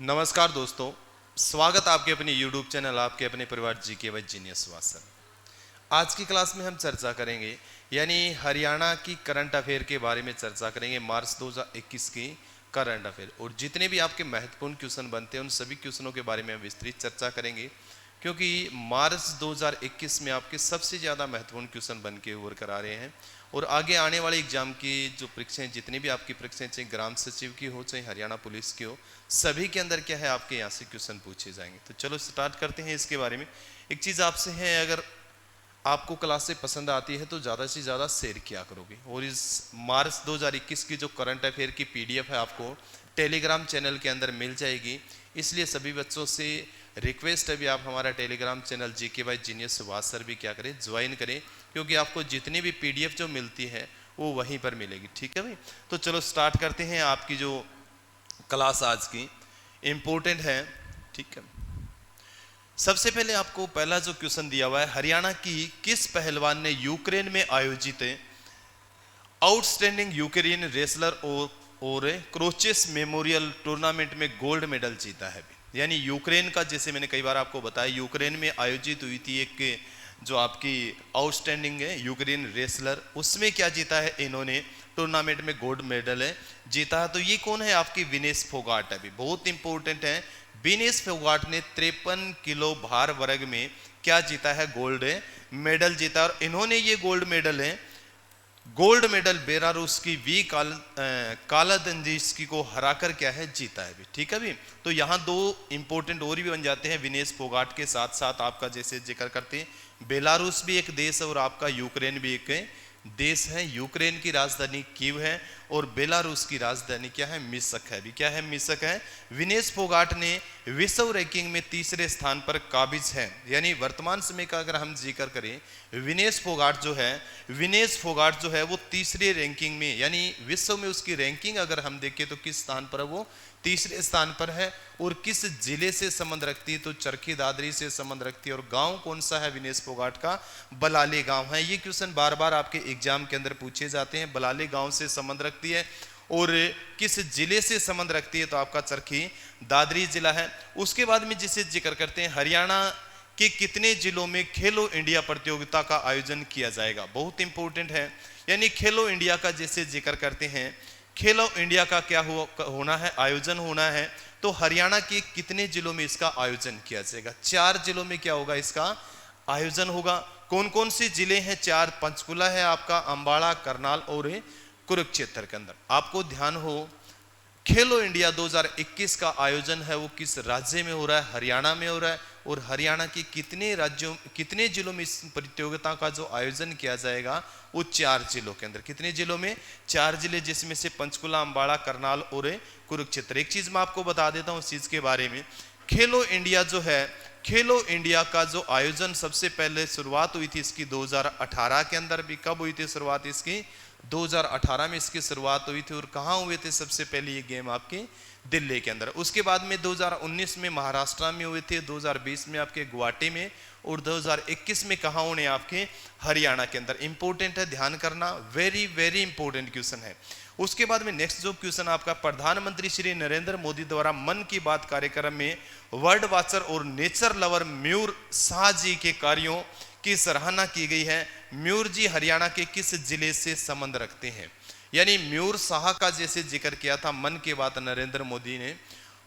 नमस्कार दोस्तों, स्वागत आपके अपने YouTube चैनल आपके अपने परिवार जीके बाय जीनियस वासन। आज की क्लास में हम चर्चा करेंगे यानी हरियाणा की करंट अफेयर के बारे में चर्चा करेंगे। मार्च 2021 की करंट अफेयर और जितने भी आपके महत्वपूर्ण क्वेश्चन बनते हैं उन सभी क्वेश्चनों के बारे में हम विस्तृत चर्चा करेंगे, क्योंकि मार्च 2021 में आपके सबसे ज़्यादा महत्वपूर्ण क्वेश्चन बन के उभर कर आ रहे हैं। और आगे आने वाले एग्जाम की जो परीक्षाएं, जितनी भी आपकी परीक्षाएं, चाहे ग्राम सचिव की हो चाहे हरियाणा पुलिस की हो, सभी के अंदर क्या है आपके यहाँ से क्वेश्चन पूछे जाएंगे। तो चलो स्टार्ट करते हैं इसके बारे में। एक चीज़ आपसे है, अगर आपको क्लास से पसंद आती है तो ज़्यादा से ज़्यादा शेयर किया करोगे। और इस मार्च 2021 की जो करंट अफेयर की PDF है आपको टेलीग्राम चैनल के अंदर मिल जाएगी। इसलिए सभी बच्चों से रिक्वेस्ट है भी आप हमारा Telegram channel GK by genius वासर भी क्या करें, ज्वाइन करें, क्योंकि आपको जितनी भी PDF जो मिलती है वो वहीं पर मिलेगी। ठीक है भाई, तो चलो स्टार्ट करते हैं। आपकी जो क्लास आज की इम्पोर्टेंट है, ठीक है। सबसे पहले आपको पहला जो क्वेश्चन दिया हुआ है, हरियाणा की किस पहलवान ने यूक्रेन में आयोजित आउटस्टैंडिंग यूक्रेन रेसलर और क्रोचेस मेमोरियल टूर्नामेंट में गोल्ड मेडल जीता है। यानी यूक्रेन का, जैसे मैंने कई बार आपको बताया, यूक्रेन में आयोजित हुई थी एक जो आपकी आउटस्टैंडिंग है यूक्रेन रेसलर, उसमें क्या जीता है इन्होंने, टूर्नामेंट में गोल्ड मेडल है जीता है। तो ये कौन है आपकी, विनेश फोगाट है। भी बहुत इंपॉर्टेंट है। विनेश फोगाट ने 53 किलो भार वर्ग में क्या जीता है, गोल्ड मेडल जीता। और इन्होंने ये गोल्ड मेडल बेलारूस की कालादंजिस्की को हराकर क्या है, जीता है भी। ठीक है भी, तो यहाँ दो इंपॉर्टेंट और भी बन जाते हैं विनेश फोगाट के साथ साथ आपका, जैसे जिक्र करते हैं बेलारूस भी एक देश है और आपका यूक्रेन भी एक देश है। यूक्रेन की राजधानी कीव है और बेलारूस की राजधानी क्या है, मिन्स्क है भी। क्या है, मिन्स्क है। विनेश फोगाट ने विश्व रैंकिंग में तीसरे स्थान पर काबिज है। यानी वर्तमान समय का अगर हम जिक्र करें, विनेश फोगाट जो है वो तीसरे रैंकिंग में, यानी विश्व में उसकी रैंकिंग अगर हम देखें तो किस स्थान पर है, वो तीसरे स्थान पर है। और किस जिले से संबंध रखती है, तो चरखी दादरी से संबंध रखती है। और गांव कौन सा है विनेश फोगाट का, बलाले गांव है। ये क्वेश्चन बार बार आपके एग्जाम के अंदर पूछे जाते हैं। बलाले गांव से संबंध रखती है और किस जिले से संबंध रखती है, तो आपका चरखी दादरी जिला है। उसके बाद में जिसे जिक्र करते हैं, हरियाणा के कितने जिलों में खेलो इंडिया प्रतियोगिता का आयोजन किया जाएगा। बहुत इंपॉर्टेंट है। यानी खेलो इंडिया का जैसे जिक्र करते हैं, खेलो इंडिया का क्या होना है, आयोजन होना है। तो हरियाणा के कितने जिलों में इसका आयोजन किया जाएगा, 4 जिलों में क्या होगा, इसका आयोजन होगा। कौन कौन से जिले हैं, 4, पंचकुला है आपका, अंबाला, करनाल और कुरुक्षेत्र के अंदर। आपको ध्यान हो, खेलो इंडिया 2021 का आयोजन है वो किस राज्य में हो रहा है, हरियाणा में हो रहा है। और हरियाणा के कितने जिलों में इस प्रतियोगिता का जो आयोजन किया जाएगा, वो 4 जिलों के अंदर। कितने जिलों में, 4 जिले, जिसमें से पंचकुला, अंबाला, करनाल और कुरुक्षेत्र। एक चीज मैं आपको बता देता हूं इस चीज के बारे में, खेलो इंडिया जो है, खेलो इंडिया का जो आयोजन सबसे पहले शुरुआत हुई थी इसकी 2018 के अंदर भी। कब हुई थी शुरुआत इसकी, 2018 में इसकी शुरुआत हुई थी। और कहाँ हुए थे सबसे पहले ये गेम, आपके दिल्ली के अंदर। उसके बाद में 2019 में महाराष्ट्र में हुए थे, 2020 में आपके गुवाहाटी में, और 2021 में कहाँ होने, आपके हरियाणा के अंदर। इंपॉर्टेंट है, ध्यान करना, वेरी वेरी इंपॉर्टेंट क्वेश्चन है। उसके बाद में नेक्स्ट जो क्वेश्चन आपका, प्रधानमंत्री श्री नरेंद्र मोदी द्वारा मन की बात कार्यक्रम में वर्ल्ड वाचर और नेचर लवर मयूर शाह जी के कार्यों की सराहना की गई है। मयूर जी हरियाणा के किस जिले से संबंध रखते हैं। यानी मयूर शाह का जैसे जिक्र किया था मन की बात नरेंद्र मोदी ने,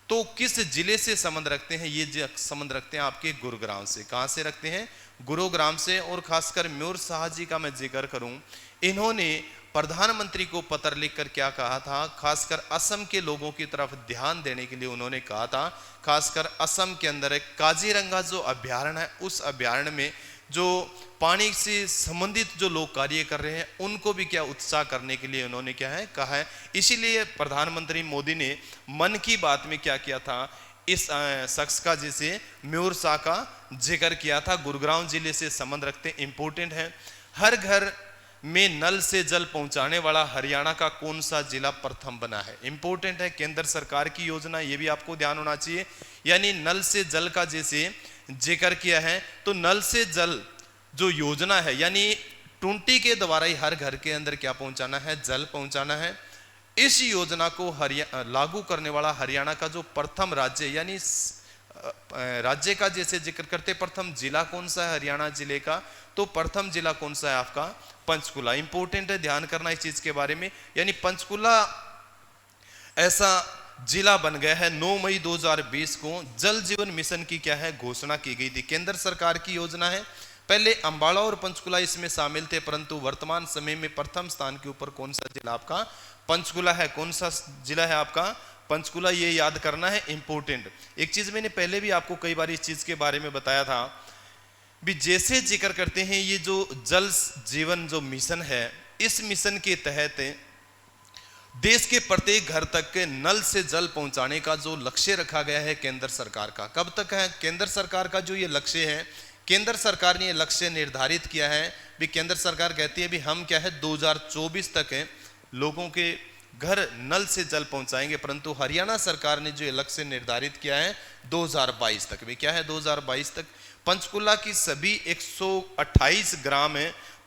तो किस जिले से संबंध रखते हैं, ये संबंध रखते हैं आपके गुरुग्राम से। कहां से रखते हैं, गुरुग्राम से। और खासकर मयूर शाह जी का मैं जिक्र करूं, इन्होंने प्रधानमंत्री को पत्र लिखकर क्या कहा था, खासकर असम के लोगों की तरफ ध्यान देने के लिए उन्होंने कहा था। खासकर असम के अंदर एक काजीरंगा जो अभ्यारण्य है, उस अभ्यारण्य में जो पानी से संबंधित जो लोग कार्य कर रहे हैं उनको भी क्या उत्साह करने के लिए उन्होंने क्या है कहा है। इसीलिए प्रधानमंत्री मोदी ने मन की बात में क्या किया था, इस शख्स का जैसे मयूर शाह का जिक्र किया था। गुरुग्राम जिले से संबंध रखते, इंपॉर्टेंट है। हर घर में नल से जल पहुंचाने वाला हरियाणा का कौन सा जिला प्रथम बना है, इंपॉर्टेंट है। केंद्र सरकार की योजना, ये भी आपको ध्यान होना चाहिए। यानी नल से जल का जैसे जिक्र किया है, तो नल से जल जो योजना है, यानी 20 के द्वारा ही हर घर के अंदर क्या पहुंचाना है, जल पहुंचाना है। इस योजना को लागू करने वाला हरियाणा का जो प्रथम राज्य, यानी राज्य का जैसे जिक्र करते, प्रथम जिला कौन सा है हरियाणा जिले का, तो प्रथम जिला कौन सा है आपका पंचकुला। इंपॉर्टेंट है, ध्यान करना इस चीज के बारे में। यानी पंचकुला ऐसा जिला बन गया है। 9 मई 2020 को जल जीवन मिशन की क्या है घोषणा की गई थी, केंद्र सरकार की योजना है। पहले अंबाला और पंचकुला इसमें शामिल थे, परंतु वर्तमान समय में प्रथम स्थान के ऊपर कौन सा जिला आपका पंचकुला है। कौन सा जिला है आपका पंचकुला, ये याद करना है, इंपॉर्टेंट। एक चीज मैंने पहले भी आपको कई बार इस चीज के बारे में बताया था भी, जैसे जिक्र करते हैं ये जो जल जीवन जो मिशन है, इस मिशन के तहत देश के प्रत्येक घर तक के नल से जल पहुंचाने का जो लक्ष्य रखा गया है केंद्र सरकार का, कब तक है केंद्र सरकार का जो ये लक्ष्य है, केंद्र सरकार ने ये लक्ष्य निर्धारित किया है भी। केंद्र सरकार कहती है भी हम क्या है 2024 तक है लोगों के घर नल से जल पहुंचाएंगे, परंतु हरियाणा सरकार ने जो ये लक्ष्य निर्धारित किया है 2022 तक भी, क्या है 2022 तक पंचकुला की सभी 128 ग्राम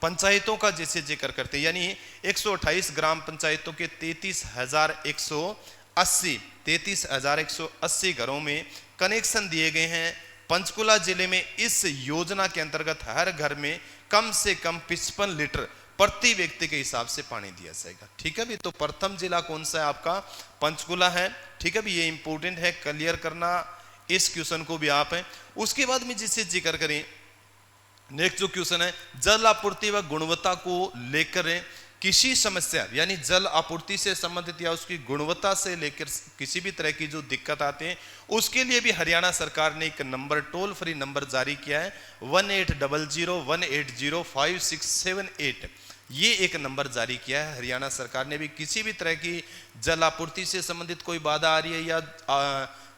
पंचायतों का जैसे जिक्र करते हैं, यानी 128 ग्राम पंचायतों के 33,180 घरों में कनेक्शन दिए गए हैं। पंचकुला जिले में इस योजना के अंतर्गत हर घर में कम से कम 55 लीटर प्रति व्यक्ति के हिसाब से पानी दिया जाएगा। ठीक है भी, तो प्रथम जिला कौन सा है आपका पंचकुला है। ठीक है भी, ये इंपॉर्टेंट है, क्लियर करना इस क्वेश्चन को भी आप है। उसके बाद में जिसे जिक्र करें, नेक्स्ट जो क्वेश्चन है, जल आपूर्ति व गुणवत्ता को लेकर किसी समस्या, यानी जल आपूर्ति से संबंधित या उसकी गुणवत्ता से लेकर किसी भी तरह की जो दिक्कत आते हैं, उसके लिए भी हरियाणा सरकार ने एक नंबर, टोल फ्री नंबर जारी किया है 1800-180-5678। ये एक नंबर जारी किया है हरियाणा सरकार ने भी। किसी भी तरह की जल आपूर्ति से संबंधित कोई बाधा आ रही है या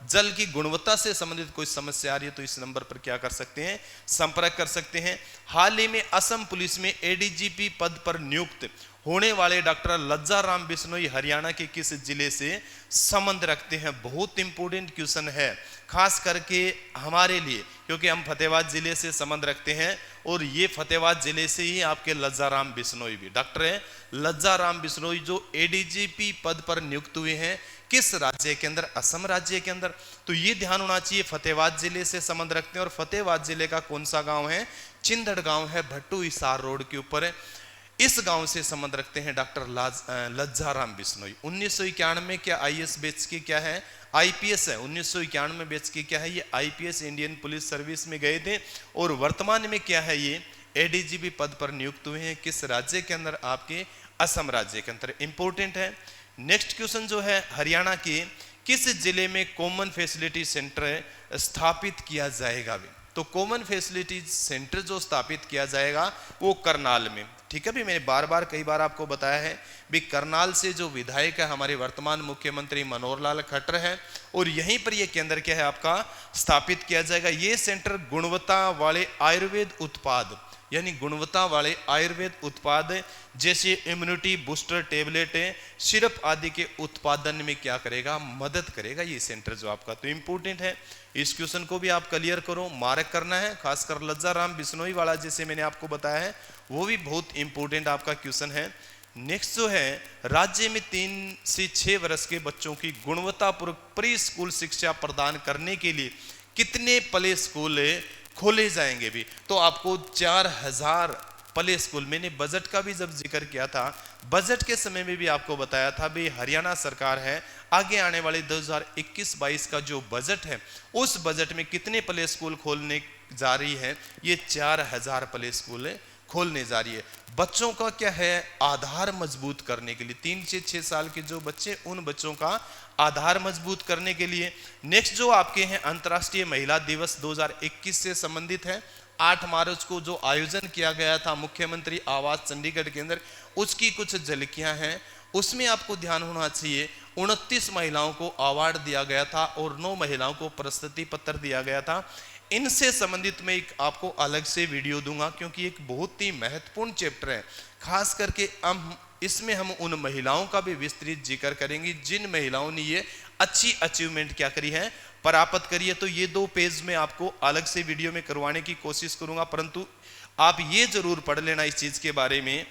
जल की गुणवत्ता से संबंधित कोई समस्या आ रही है, तो इस नंबर पर क्या कर सकते हैं, संपर्क कर सकते हैं। हाल ही में असम पुलिस में एडीजीपी पद पर नियुक्त होने वाले डॉक्टर लज्जा राम बिश्नोई हरियाणा के किस जिले से संबंध रखते हैं। बहुत इंपॉर्टेंट क्वेश्चन है, खास करके हमारे लिए, क्योंकि हम फतेहाबाद जिले से संबंध रखते हैं और ये फतेहाबाद जिले से ही आपके लज्जा राम बिश्नोई भी डॉक्टर है। लज्जा राम बिश्नोई जो एडीजीपी पद पर नियुक्त हुए हैं, किस राज्य के अंदर, असम राज्य के अंदर। तो ये ध्यान होना चाहिए, फतेहाबाद जिले से संबंध रखते हैं। और फतेहाबाद जिले का कौन सा गांव है, चिंदड़ गांव है, भट्टू हिसार रोड के ऊपर है। इस गांव से संबंध रखते हैं डॉक्टर लज्जा राम बिश्नोई। 1991 में क्या आईएएस बैच के क्या है, आईपीएस है। 1991 में बैच के क्या है, ये आईपीएस इंडियन पुलिस सर्विस में गए थे और वर्तमान में क्या है ये एडीजीपी पद पर नियुक्त हुए हैं। किस राज्य के अंदर, आपके असम राज्य के अंदर। इंपॉर्टेंट है। नेक्स्ट क्वेश्चन जो है, हरियाणा के किस जिले में कॉमन फैसिलिटी सेंटर स्थापित किया जाएगा भी। तो कॉमन फैसिलिटी सेंटर जो स्थापित किया जाएगा वो करनाल में। ठीक है भी, मैंने बार बार कई बार आपको बताया है भी, करनाल से जो विधायक है हमारे वर्तमान मुख्यमंत्री मनोहर लाल खट्टर है और यहीं पर ये केंद्र क्या है आपका स्थापित किया जाएगा। ये सेंटर गुणवत्ता वाले आयुर्वेद उत्पाद, यानी गुणवत्ता वाले आयुर्वेद उत्पाद जैसे इम्यूनिटी बूस्टर टेबलेट सिरप आदि के उत्पादन में क्या करेगा, मदद करेगा ये सेंटर जो आपका। तो इंपॉर्टेंट है, इस क्वेश्चन को भी आप क्लियर करो, मार्क करना है। खासकर लज्जा राम बिश्नोई वाला जैसे मैंने आपको बताया है वो भी बहुत इंपॉर्टेंट आपका क्वेश्चन है। नेक्स्ट जो है, राज्य में 3 से 6 वर्ष के बच्चों की गुणवत्तापूर्ण प्री स्कूल शिक्षा प्रदान करने के लिए कितने प्ले स्कूल खोले जाएंगे भी। तो आपको 4000 प्ले स्कूल, मैंने बजट का भी जब जिक्र किया था, बजट के समय में भी आपको बताया था भी हरियाणा सरकार है आगे आने वाले 2021-22 का जो बजट है उस बजट में कितने प्ले स्कूल खोलने जा रही है, ये 4000 प्ले स्कूल खोलने जा रही है। बच्चों का क्या है, आधार मजबूत करने के लिए, 3 से 6 साल के जो बच्चे, उन बच्चों का आधार मजबूत करने के लिए। नेक्स्ट जो आपके हैं, अंतर्राष्ट्रीय महिला दिवस 2021 से संबंधित है। 8 मार्च को जो आयोजन किया गया था मुख्यमंत्री आवास चंडीगढ़ के अंदर, उसकी कुछ झलकियां हैं। उसमें आपको ध्यान होना चाहिए, 29 महिलाओं को अवार्ड दिया गया था और 9 महिलाओं को प्रशस्ति पत्र दिया गया था। इनसे संबंधित मैं एक आपको अलग से वीडियो दूंगा, क्योंकि एक बहुत ही महत्वपूर्ण चैप्टर है। खास करके इसमें हम उन महिलाओं का भी विस्तृत जिक्र करेंगे जिन महिलाओं ने ये अच्छी अचीवमेंट क्या करी है, प्राप्त करी है। तो ये 2 पेज में आपको अलग से वीडियो में करवाने की कोशिश करूंगा, परंतु आप ये जरूर पढ़ लेना इस चीज के बारे में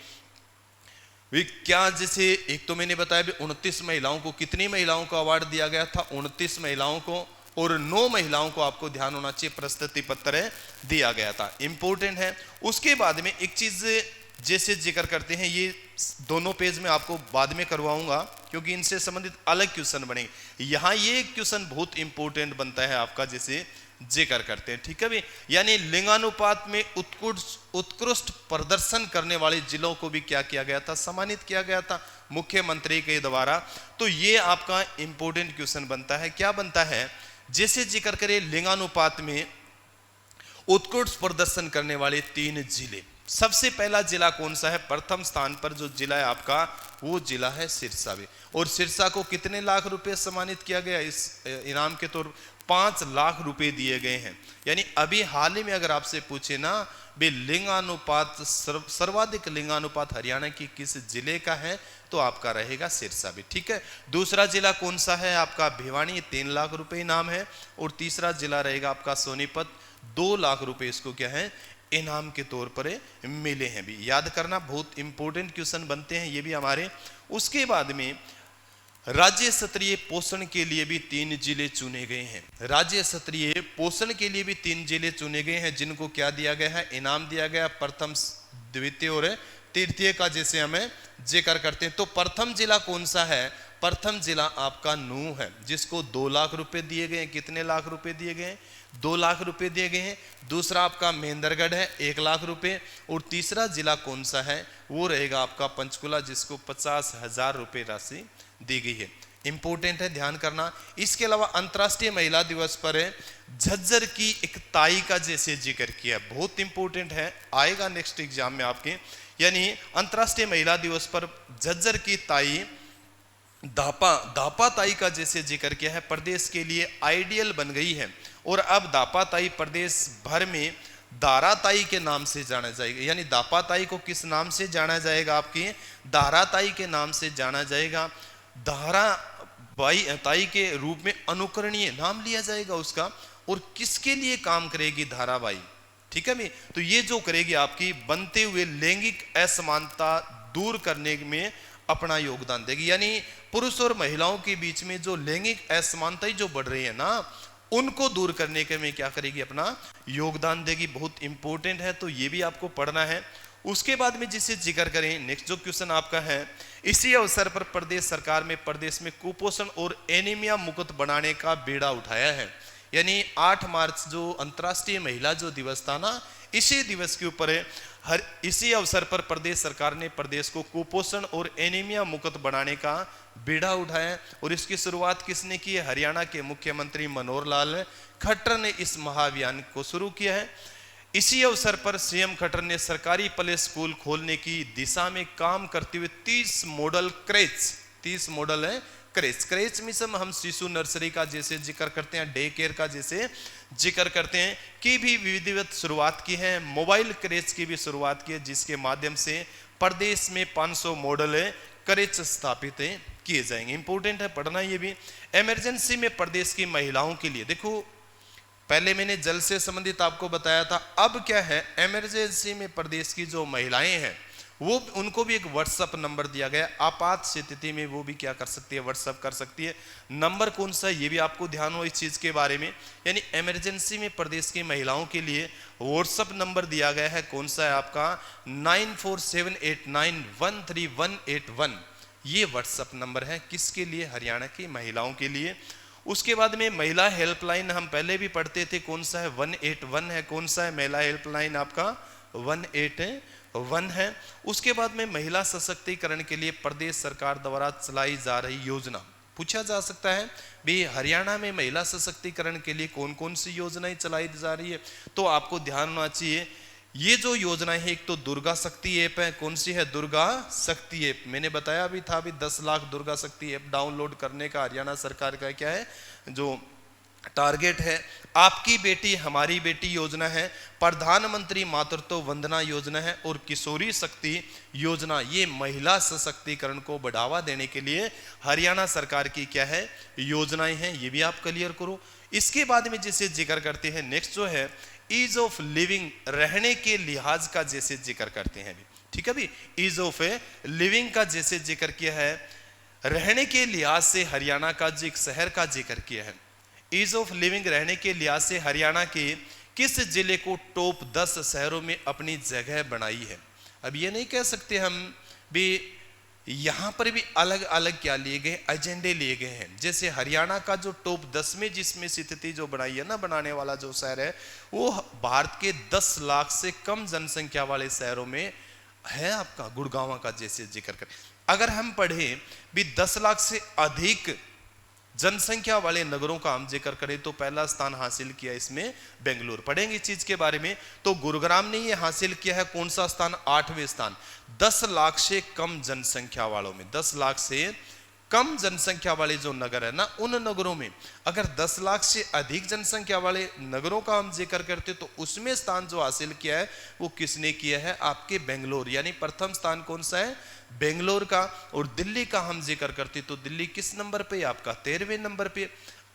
वे क्या, जैसे एक तो मैंने बताया भी 29 महिलाओं को, कितनी महिलाओं को अवार्ड दिया गया था, 29 महिलाओं को, और 9 महिलाओं को, आपको ध्यान होना चाहिए, प्रशस्ति पत्र दिया गया था, इंपॉर्टेंट है। उसके बाद में एक चीज जैसे जिक्र करते हैं, ये दोनों पेज में आपको बाद में करवाऊंगा क्योंकि इनसे संबंधित अलग क्वेश्चन बनेंगे। यहां ये क्वेश्चन बहुत इंपॉर्टेंट बनता है आपका, जैसे जिक्र करते हैं, ठीक है भी, यानी लिंगानुपात में उत्कृष्ट प्रदर्शन करने वाले जिलों को भी क्या किया गया था, सम्मानित किया गया था मुख्यमंत्री के द्वारा। तो ये आपका इंपॉर्टेंट क्वेश्चन बनता है। क्या बनता है, जैसे जिक्र करें लिंगानुपात में उत्कृष्ट प्रदर्शन करने वाले 3 जिले, सबसे पहला जिला कौन सा है, प्रथम स्थान पर जो जिला है आपका, वो जिला है सिरसा भी। और सिरसा को कितने लाख रुपए सम्मानित किया गया, इस इनाम के तौर 5 लाख रुपए दिए गए हैं। यानी अभी हाल ही में अगर आपसे पूछे ना बे लिंगानुपात, सर्वाधिक लिंगानुपात हरियाणा की किस जिले का है, तो आपका रहेगा सिरसा भी, ठीक है। दूसरा जिला कौन सा है आपका, भिवानी, 3 लाख रुपए इनाम है। और तीसरा जिला रहेगा आपका सोनीपत, 2 लाख रुपए इसको क्या है, इनाम के तौर पर मिले हैं भी। याद करना, बहुत इंपॉर्टेंट क्वेश्चन बनते हैं ये भी हमारे। उसके बाद में राज्य स्तरीय पोषण के लिए भी 3 जिले चुने गए हैं। राज्य स्तरीय पोषण के लिए भी 3 जिले चुने गए हैं, जिनको क्या दिया गया है, इनाम दिया गया, प्रथम, द्वितीय और तृतीय का जैसे हमें जिक्र करते हैं। तो प्रथम जिला कौन सा है, प्रथम जिला आपका नूह है, जिसको 2 लाख रुपए दिए गए हैं। कितने लाख रुपए दिए गए हैं, 2 लाख रुपए दिए गए हैं। दूसरा आपका महेंद्रगढ़ है, 1 लाख रुपए। और तीसरा जिला कौन सा है, वो रहेगा आपका पंचकुला, जिसको 50,000 रुपए राशि दी गई है। इंपॉर्टेंट है, ध्यान करना। इसके अलावा अंतर्राष्ट्रीय महिला दिवस पर झज्जर की एक ताई का जैसे जिक्र किया, बहुत इंपॉर्टेंट है, आएगा नेक्स्ट एग्जाम में आपके। यानी अंतर्राष्ट्रीय महिला दिवस पर झज्जर की ताई दापा ताई का जैसे जिक्र किया है, प्रदेश के लिए आइडियल बन गई है। और अब दापा ताई प्रदेश भर में दारा ताई के नाम से जाना जाएगा। यानी दापा ताई को किस नाम से जाना जाएगा, आपकी दारा ताई के नाम से जाना जाएगा। दारा बाई ताई के रूप में अनुकरणीय नाम लिया जाएगा उसका। और किसके लिए काम करेगी धाराबाई, ठीक है भी, तो ये जो करेगी आपकी बनते हुए लैंगिक असमानता दूर करने में अपना योगदान देगी। यानी पुरुष और महिलाओं के बीच में जो लैंगिक असमानता जो बढ़ रही है ना, उनको दूर करने के में क्या करेगी, अपना योगदान देगी। बहुत इंपॉर्टेंट है, तो ये भी आपको पढ़ना है। उसके बाद में जिसे जिक्र करें, नेक्स्ट जो क्वेश्चन आपका है, इसी अवसर पर प्रदेश सरकार में प्रदेश में कुपोषण और एनीमिया मुक्त बनाने का बीड़ा उठाया है। यानी 8 मार्च जो अंतर्राष्ट्रीय महिला जो दिवस था ना, इसी दिवस के ऊपर इसी अवसर पर प्रदेश सरकार ने प्रदेश को कुपोषण और एनीमिया मुक्त बनाने का बीड़ा उठाया। और इसकी शुरुआत किसने की है, हरियाणा के मुख्यमंत्री मनोहर लाल खट्टर ने इस महाअभियान को शुरू किया है। इसी अवसर पर सीएम खट्टर ने सरकारी प्ले स्कूल खोलने की दिशा में काम करते हुए 30 मॉडल क्रेच, 30 मॉडल है क्रेच में सब हम शिशु नर्सरी का जैसे जिक्र करते हैं, डे केयर का जैसे जिक्र करते हैं, की भी विधिवत शुरुआत की है। मोबाइल क्रेच की भी शुरुआत की है, जिसके माध्यम से प्रदेश में 500 मॉडल क्रेच स्थापित किए जाएंगे। इंपॉर्टेंट है, पढ़ना ये भी। इमरजेंसी में प्रदेश की महिलाओं के लिए, देखो पहले मैंने जल से संबंधित आपको बताया था, अब क्या है, इमरजेंसी में प्रदेश की जो महिलाएं हैं वो उनको भी एक व्हाट्सएप नंबर दिया गया। आपात स्थिति में वो भी क्या कर सकती है, व्हाट्सएप कर सकती है। नंबर कौन सा है, ये भी आपको ध्यान हो इस चीज के बारे में। यानी इमरजेंसी में प्रदेश की महिलाओं के लिए व्हाट्सएप नंबर दिया गया है, कौन सा है आपका 9478913181। ये व्हाट्सएप नंबर है, किसके लिए, हरियाणा की महिलाओं के लिए। उसके बाद में महिला हेल्पलाइन हम पहले भी पढ़ते थे, कौन सा है 181 है, कौन सा है महिला हेल्पलाइन आपका 181 है। उसके बाद में महिला सशक्तिकरण के लिए प्रदेश सरकार द्वारा चलाई जा रही योजना, पूछा जा सकता है भी हरियाणा में महिला सशक्तिकरण के लिए कौन कौन सी योजनाएं चलाई जा रही है। तो आपको ध्यान होना चाहिए, ये जो योजना है, एक तो दुर्गा शक्ति ऐप है, कौन सी है, दुर्गा शक्ति ऐप। मैंने बताया भी था, अभी 10 लाख दुर्गा शक्ति ऐप डाउनलोड करने का हरियाणा सरकार का क्या है जो टारगेट है। आपकी बेटी हमारी बेटी योजना है, प्रधानमंत्री मातृत्व वंदना योजना है, और किशोरी शक्ति योजना, ये महिला सशक्तिकरण को बढ़ावा देने के लिए हरियाणा सरकार की क्या है योजनाएं हैं। ये भी आप क्लियर करो। इसके बाद में जिसे जिक्र करते हैं, नेक्स्ट जो है ईज ऑफ लिविंग, रहने के लिहाज का जैसे जिक्र करते हैं भी, ठीक है भी। ईज ऑफ लिविंग का जैसे जिक्र किया है, रहने के लिहाज से हरियाणा का जो एक शहर का जिक्र किया है, ईज ऑफ लिविंग रहने के लिहाज से हरियाणा के किस जिले को टॉप 10 शहरों में अपनी जगह बनाई है। अब ये नहीं कह सकते हम भी, यहां पर भी अलग अलग क्या लिए गए, एजेंडे लिए गए हैं। जैसे हरियाणा का जो टॉप 10 में जिसमें स्थिति जो बनाई है ना, बनाने वाला जो शहर है वो भारत के 10 लाख से कम जनसंख्या वाले शहरों में है आपका गुड़गांव का जैसे जिक्र करें। अगर हम पढ़े भी 10 लाख से अधिक जनसंख्या वाले नगरों का हम जिक्र करें तो पहला स्थान हासिल किया इसमें बेंगलुरु। पढ़ेंगे इस चीज के बारे में। तो गुरुग्राम ने ये हासिल किया है कौन सा स्थान, 8वें स्थान। 10 लाख से कम जनसंख्या वालों में, 10 लाख से कम जनसंख्या वाले जो नगर है ना, उन नगरों में अगर 10 लाख से अधिक जनसंख्या वाले नगरों का हम जिक्र करते तो उसमें स्थान जो हासिल किया है वो किसने किया है, आपके बेंगलोर। यानी प्रथम स्थान कौन सा है, बेंगलोर का। और दिल्ली का हम जिक्र करते तो दिल्ली किस नंबर पे, आपका 13वें नंबर पे।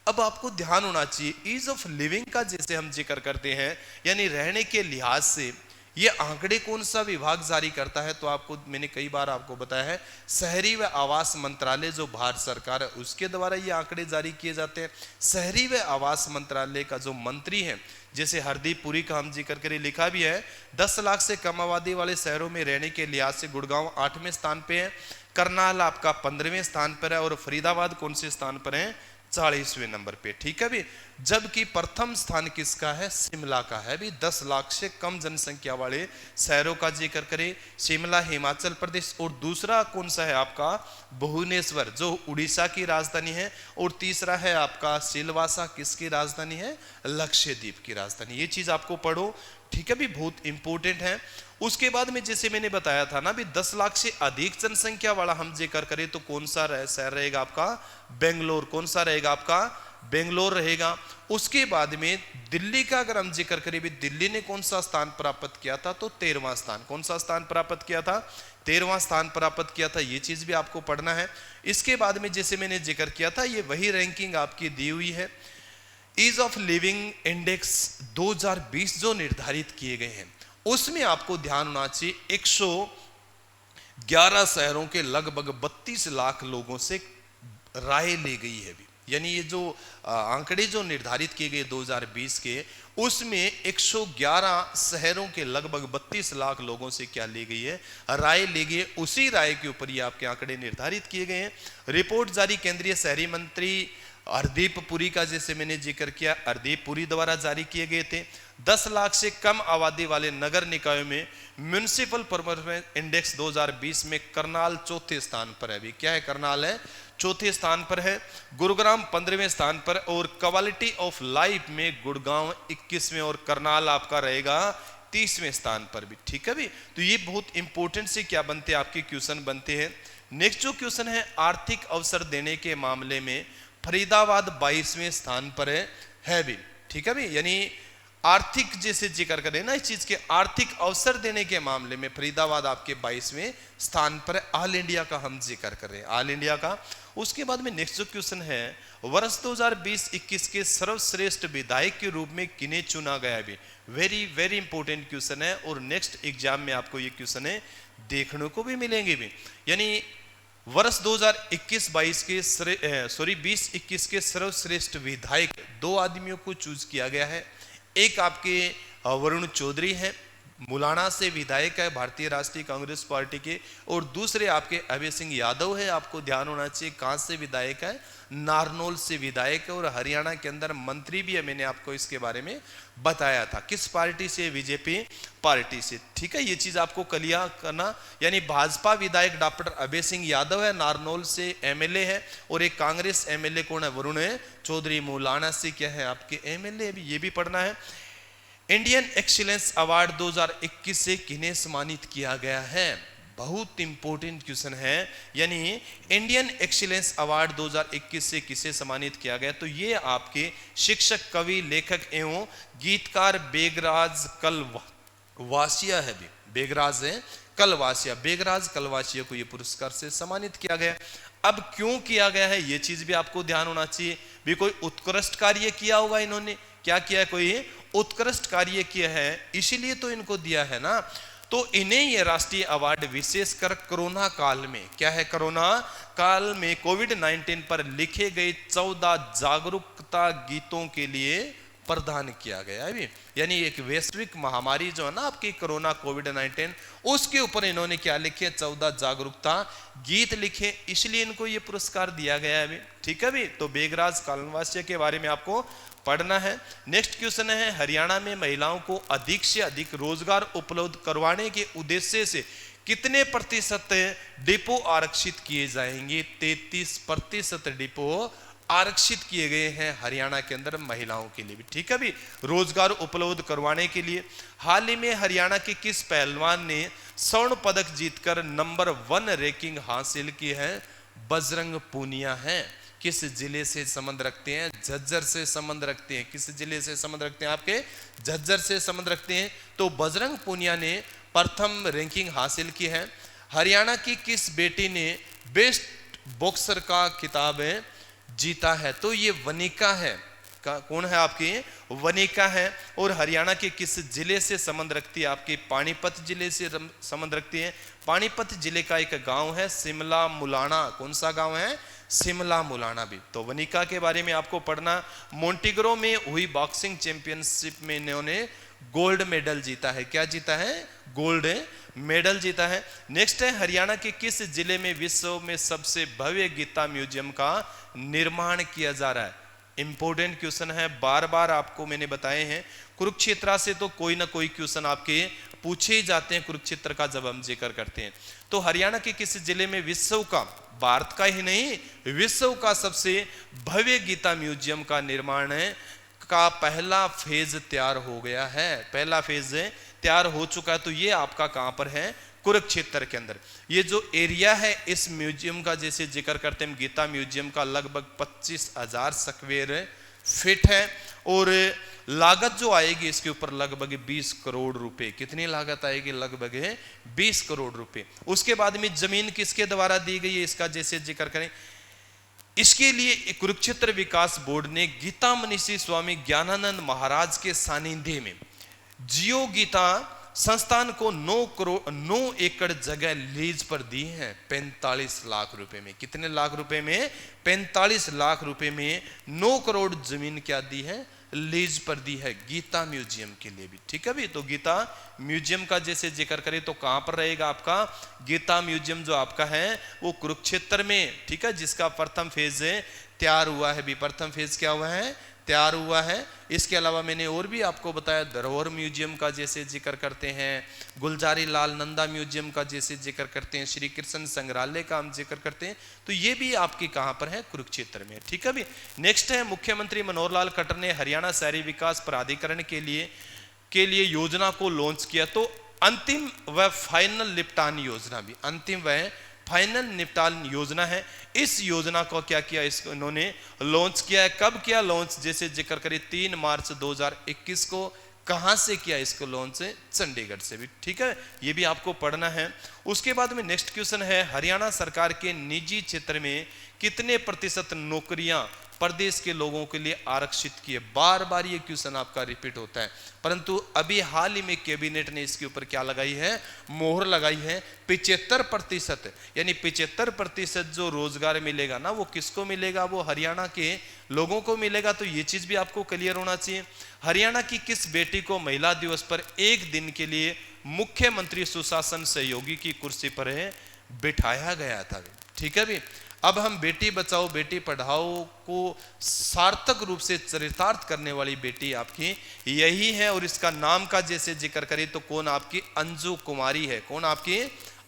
अब आपको ध्यान होना चाहिए, ईज ऑफ लिविंग का जैसे हम जिक्र करते हैं, यानी रहने के लिहाज से ये आंकड़े कौन सा विभाग जारी करता है, तो आपको मैंने कई बार आपको बताया है, शहरी व आवास मंत्रालय जो भारत सरकार है उसके द्वारा ये आंकड़े जारी किए जाते हैं। शहरी व आवास मंत्रालय का जो मंत्री है, जैसे हरदीप पुरी का हम जिक्र करें, लिखा भी है 10 लाख से कम आबादी वाले शहरों में रहने के लिहाज से गुड़गांव 8वें स्थान पे है, करनाल आपका 15वें स्थान पर है और फरीदाबाद कौन से स्थान पर है, 40वें नंबर पे। ठीक है भी। जबकि प्रथम स्थान किसका है, शिमला का है भी। 10 लाख से कम जनसंख्या वाले शहरों का जिक्र करें, शिमला हिमाचल प्रदेश। और दूसरा कौन सा है आपका, भुवनेश्वर जो उड़ीसा की राजधानी है। और तीसरा है आपका सिलवासा, किसकी राजधानी है, लक्षद्वीप की राजधानी। ये चीज आपको पढ़ो, ठीक है भी, बहुत इंपॉर्टेंट है। उसके बाद में जैसे मैंने बताया था ना भी 10 लाख से अधिक जनसंख्या वाला हम जिक्र करें तो कौन सा शहर रहेगा आपका, बेंगलोर। कौन सा रहेगा आपका, बेंगलोर रहेगा। उसके बाद में दिल्ली का अगर हम जिक्र करें भी, दिल्ली ने कौन सा स्थान प्राप्त किया था, तो 13वां स्थान। कौन सा स्थान प्राप्त किया था, 13वां स्थान प्राप्त किया था। ये चीज भी आपको पढ़ना है। इसके बाद में जैसे मैंने जिक्र किया था, ये वही रैंकिंग आपकी दी हुई है, ईज ऑफ लिविंग इंडेक्स 2020 जो निर्धारित किए गए हैं उसमें आपको ध्यान होना चाहिए 111 शहरों के लगभग 32 लाख लोगों से राय ली गई है भी। यानी ये जो आंकड़े जो निर्धारित किए गए 2020 के, उसमें 111 शहरों के लगभग 32 लाख लोगों से क्या ली गई है, राय ली गई है। उसी राय के ऊपर ये आपके आंकड़े निर्धारित किए गए हैं। रिपोर्ट जारी केंद्रीय शहरी मंत्री हरदीप पुरी का जैसे मैंने जिक्र किया, हरदीप पुरी द्वारा जारी किए गए थे। 10 लाख से कम आबादी वाले नगर निकायों में म्युनिसिपल परफॉर्मेंस इंडेक्स 2020 में करनाल 4थे स्थान पर है। अभी क्या है, करनाल है 4थे स्थान पर है, गुरुग्राम 15वें स्थान पर, और क्वालिटी ऑफ लाइफ में गुड़गांव 21वें और करनाल आपका रहेगा 30वें स्थान पर भी। ठीक है भी। तो ये बहुत इंपॉर्टेंट से क्या बनते हैं, आपके क्वेश्चन बनते हैं। नेक्स्ट जो क्वेश्चन है, आर्थिक अवसर देने के मामले में फरीदाबाद 22वें स्थान पर है भी। ठीक है भी। यानी आर्थिक जैसे जिक्र करें ना इस चीज के, आर्थिक अवसर देने के मामले में फरीदाबाद आपके 22वें स्थान पर है। ऑल इंडिया का हम जिक्र कर रहे हैं, ऑल इंडिया का। उसके बाद में नेक्स्ट जो क्वेश्चन है, वर्ष 2020-21 के सर्वश्रेष्ठ विधायक के रूप में किन्हें चुना गया भी। वेरी वेरी इंपॉर्टेंट क्वेश्चन है और नेक्स्ट एग्जाम में आपको ये क्वेश्चन है देखने को भी मिलेंगे भी। यानी वर्ष 2021-22 के 20-21 के सर्वश्रेष्ठ विधायक 2 आदमियों को चूज किया गया है। एक आपके वरुण चौधरी हैं, मुलाना से विधायक है भारतीय राष्ट्रीय कांग्रेस पार्टी के, और दूसरे आपके अभय सिंह यादव है। आपको ध्यान होना चाहिए कहां से विधायक है, नारनौल से विधायक है और हरियाणा के अंदर मंत्री भी है। मैंने आपको इसके बारे में बताया था, किस पार्टी से, बीजेपी पार्टी से। ठीक है, ये चीज आपको क्लियर करना। यानी भाजपा विधायक डॉक्टर अभय सिंह यादव है, नारनौल से एमएलए है, और एक कांग्रेस एमएलए कौन है, वरुण चौधरी, मुलाना से क्या है आपके एमएलए भी। ये भी पढ़ना है। इंडियन एक्सीलेंस अवार्ड 2021 से किन्हें सम्मानित किया गया है, बहुत इंपॉर्टेंट क्वेश्चन है। यानी इंडियन एक्सीलेंस अवार्ड 2021 से किसे सम्मानित किया गया, तो ये आपके शिक्षक, कवि, लेखक एवं गीतकार बेगराज कलवासिया है भी। बेगराज है कलवासिया, बेगराज कलवासिया को ये पुरस्कार से सम्मानित किया गया। अब क्यों किया गया है ये चीज भी आपको ध्यान होना चाहिए भी। कोई उत्कृष्ट कार्य किया होगा इन्होंने, क्या किया, कोई उत्कृष्ट कार्य किया है, इसीलिए तो इनको दिया है ना। तो इन्हें ये राष्ट्रीय अवार्ड विशेषकर कोरोना काल में, क्या है, कोरोना काल में कोविड-19 पर लिखे गए 14 जागरूकता गीतों के लिए प्रदान किया गया है। यानी एक वैश्विक महामारी जो है ना आपकी कोरोना कोविड-19, उसके ऊपर इन्होंने क्या लिखे, 14 जागरूकता गीत लिखे, इसलिए इनको ये पुरस्कार दिया गया है। ठीक है भी, तो बेगराज कालनवासिया के बारे में आपको पढ़ना है। नेक्स्ट क्वेश्चन है, हरियाणा में महिलाओं को अधिक से अधिक रोजगार उपलब्ध करवाने के उद्देश्य से कितने प्रतिशत डिपो आरक्षित किए जाएंगे? 33% डिपो आरक्षित किए गए हैं हरियाणा के अंदर महिलाओं के लिए भी। ठीक है भी, रोजगार उपलब्ध करवाने के लिए। हाल ही में हरियाणा के किस पहलवान ने स्वर्ण पदक जीतकर नंबर 1 रैंकिंग हासिल की है? बजरंग पूनिया हैं। किस जिले से संबंध रखते हैं? झज्जर से संबंध रखते हैं। किस जिले से संबंध रखते हैं? आपके झज्जर से संबंध रखते हैं। तो बजरंग पूनिया ने प्रथम रैंकिंग हासिल की है। हरियाणा की किस बेटी ने बेस्ट बॉक्सर का खिताब जीता है? तो ये वनिका है। कौन है आपकी? वनिका है। और हरियाणा के किस जिले से संबंध रखती है? आपके पानीपत जिले से संबंध रखती है। पानीपत जिले का एक गांव है शिमला मुलाना। कौन सा गांव है? शिमला मुलाना भी। तो वनिका के बारे में आपको पढ़ना। मोंटेग्रो में हुई बॉक्सिंग चैंपियनशिप में इन्होंने गोल्ड मेडल जीता है। क्या जीता है? गोल्ड मेडल जीता है। नेक्स्ट है, हरियाणा के किस जिले में विश्व में सबसे भव्य गीता म्यूजियम का निर्माण किया जा रहा है? इंपॉर्टेंट क्वेश्चन है, बार बार आपको मैंने बताए हैं। कुरुक्षेत्र से तो कोई ना कोई क्वेश्चन आपके पूछे ही जाते हैं कुरुक्षेत्र का जब हम जिक्र करते हैं। तो हरियाणा के किस जिले में विश्व का, भारत का ही नहीं विश्व का सबसे भव्य गीता म्यूजियम का निर्माण का पहला फेज तैयार हो गया है? पहला फेज तैयार हो चुका है। तो ये आपका कहां पर है? कुरुक्षेत्र के अंदर। ये जो एरिया है इस म्यूजियम का, जैसे जिक्र करते हैं गीता म्यूजियम का, लगभग 25,000 स्क्वायर फीट है। और लागत जो आएगी इसके ऊपर लगभग 20 करोड़ रुपए। कितनी लागत आएगी? लगभग 20 करोड़ रुपए। उसके बाद में जमीन किसके द्वारा दी गई है इसका जैसे जिक्र करें, इसके लिए कुरुक्षेत्र विकास बोर्ड ने गीता मनीषी स्वामी ज्ञानानंद महाराज के सानिध्य में जियो गीता संस्थान को 9 एकड़ जगह लीज पर दी है 45 लाख रुपए में। कितने लाख रुपए में? 45 लाख रुपए में 9 करोड़ जमीन क्या दी है? लीज पर दी है गीता म्यूजियम के लिए भी। ठीक है भी, तो गीता म्यूजियम का जैसे जिक्र करें तो कहां पर रहेगा आपका गीता म्यूजियम जो आपका है? वो कुरुक्षेत्र में। ठीक है, जिसका प्रथम फेज तैयार हुआ है भी। प्रथम फेज क्या हुआ है? तैयार हुआ है। इसके अलावा मैंने और भी आपको बताया, धरोहर म्यूजियम का जैसे जिक्र करते हैं, गुलजारी लाल नंदा म्यूजियम का जैसे जिक्र करते हैं, श्री कृष्ण संग्रहालय का हम जिक्र करते हैं। तो ये भी आपकी कहां पर है? कुरुक्षेत्र में। ठीक है भी। नेक्स्ट है, मुख्यमंत्री मनोहर लाल खट्टर ने हरियाणा शहरी विकास प्राधिकरण के लिए योजना को लॉन्च किया। तो अंतिम व फाइनल निपटान योजना भी, अंतिम व फाइनल निपटान योजना है। इस योजना को क्या किया? इसको इन्होंने लॉन्च किया है। कब किया लॉन्च? जैसे जिक्र करें 3 मार्च 2021 को। कहां से किया इसको लॉन्च? चंडीगढ़ से भी। ठीक है, ये भी आपको पढ़ना है। उसके बाद में नेक्स्ट क्वेश्चन है, हरियाणा सरकार के निजी क्षेत्र में कितने प्रतिशत नौकरियां प्रदेश के लोगों के लिए आरक्षित की है? बार बार ये क्वेश्चन आपका रिपीट होता है, परंतु अभी हाल ही में कैबिनेट ने इसके ऊपर क्या लगाई है? मोहर लगाई है। 75%, यानी 75% जो रोजगार मिलेगा ना, वो किसको मिलेगा? वो हरियाणा के लोगों को मिलेगा। तो ये चीज भी आपको क्लियर होना चाहिए। हरियाणा की किस बेटी को महिला दिवस पर एक दिन के लिए मुख्यमंत्री सुशासन सहयोगी की कुर्सी पर बिठाया गया था? ठीक है भी। अब हम बेटी बचाओ बेटी पढ़ाओ को सार्थक रूप से चरितार्थ करने वाली बेटी आपकी यही है। और इसका नाम का जैसे जिक्र करें तो कौन? आपकी अंजू कुमारी है। कौन? आपकी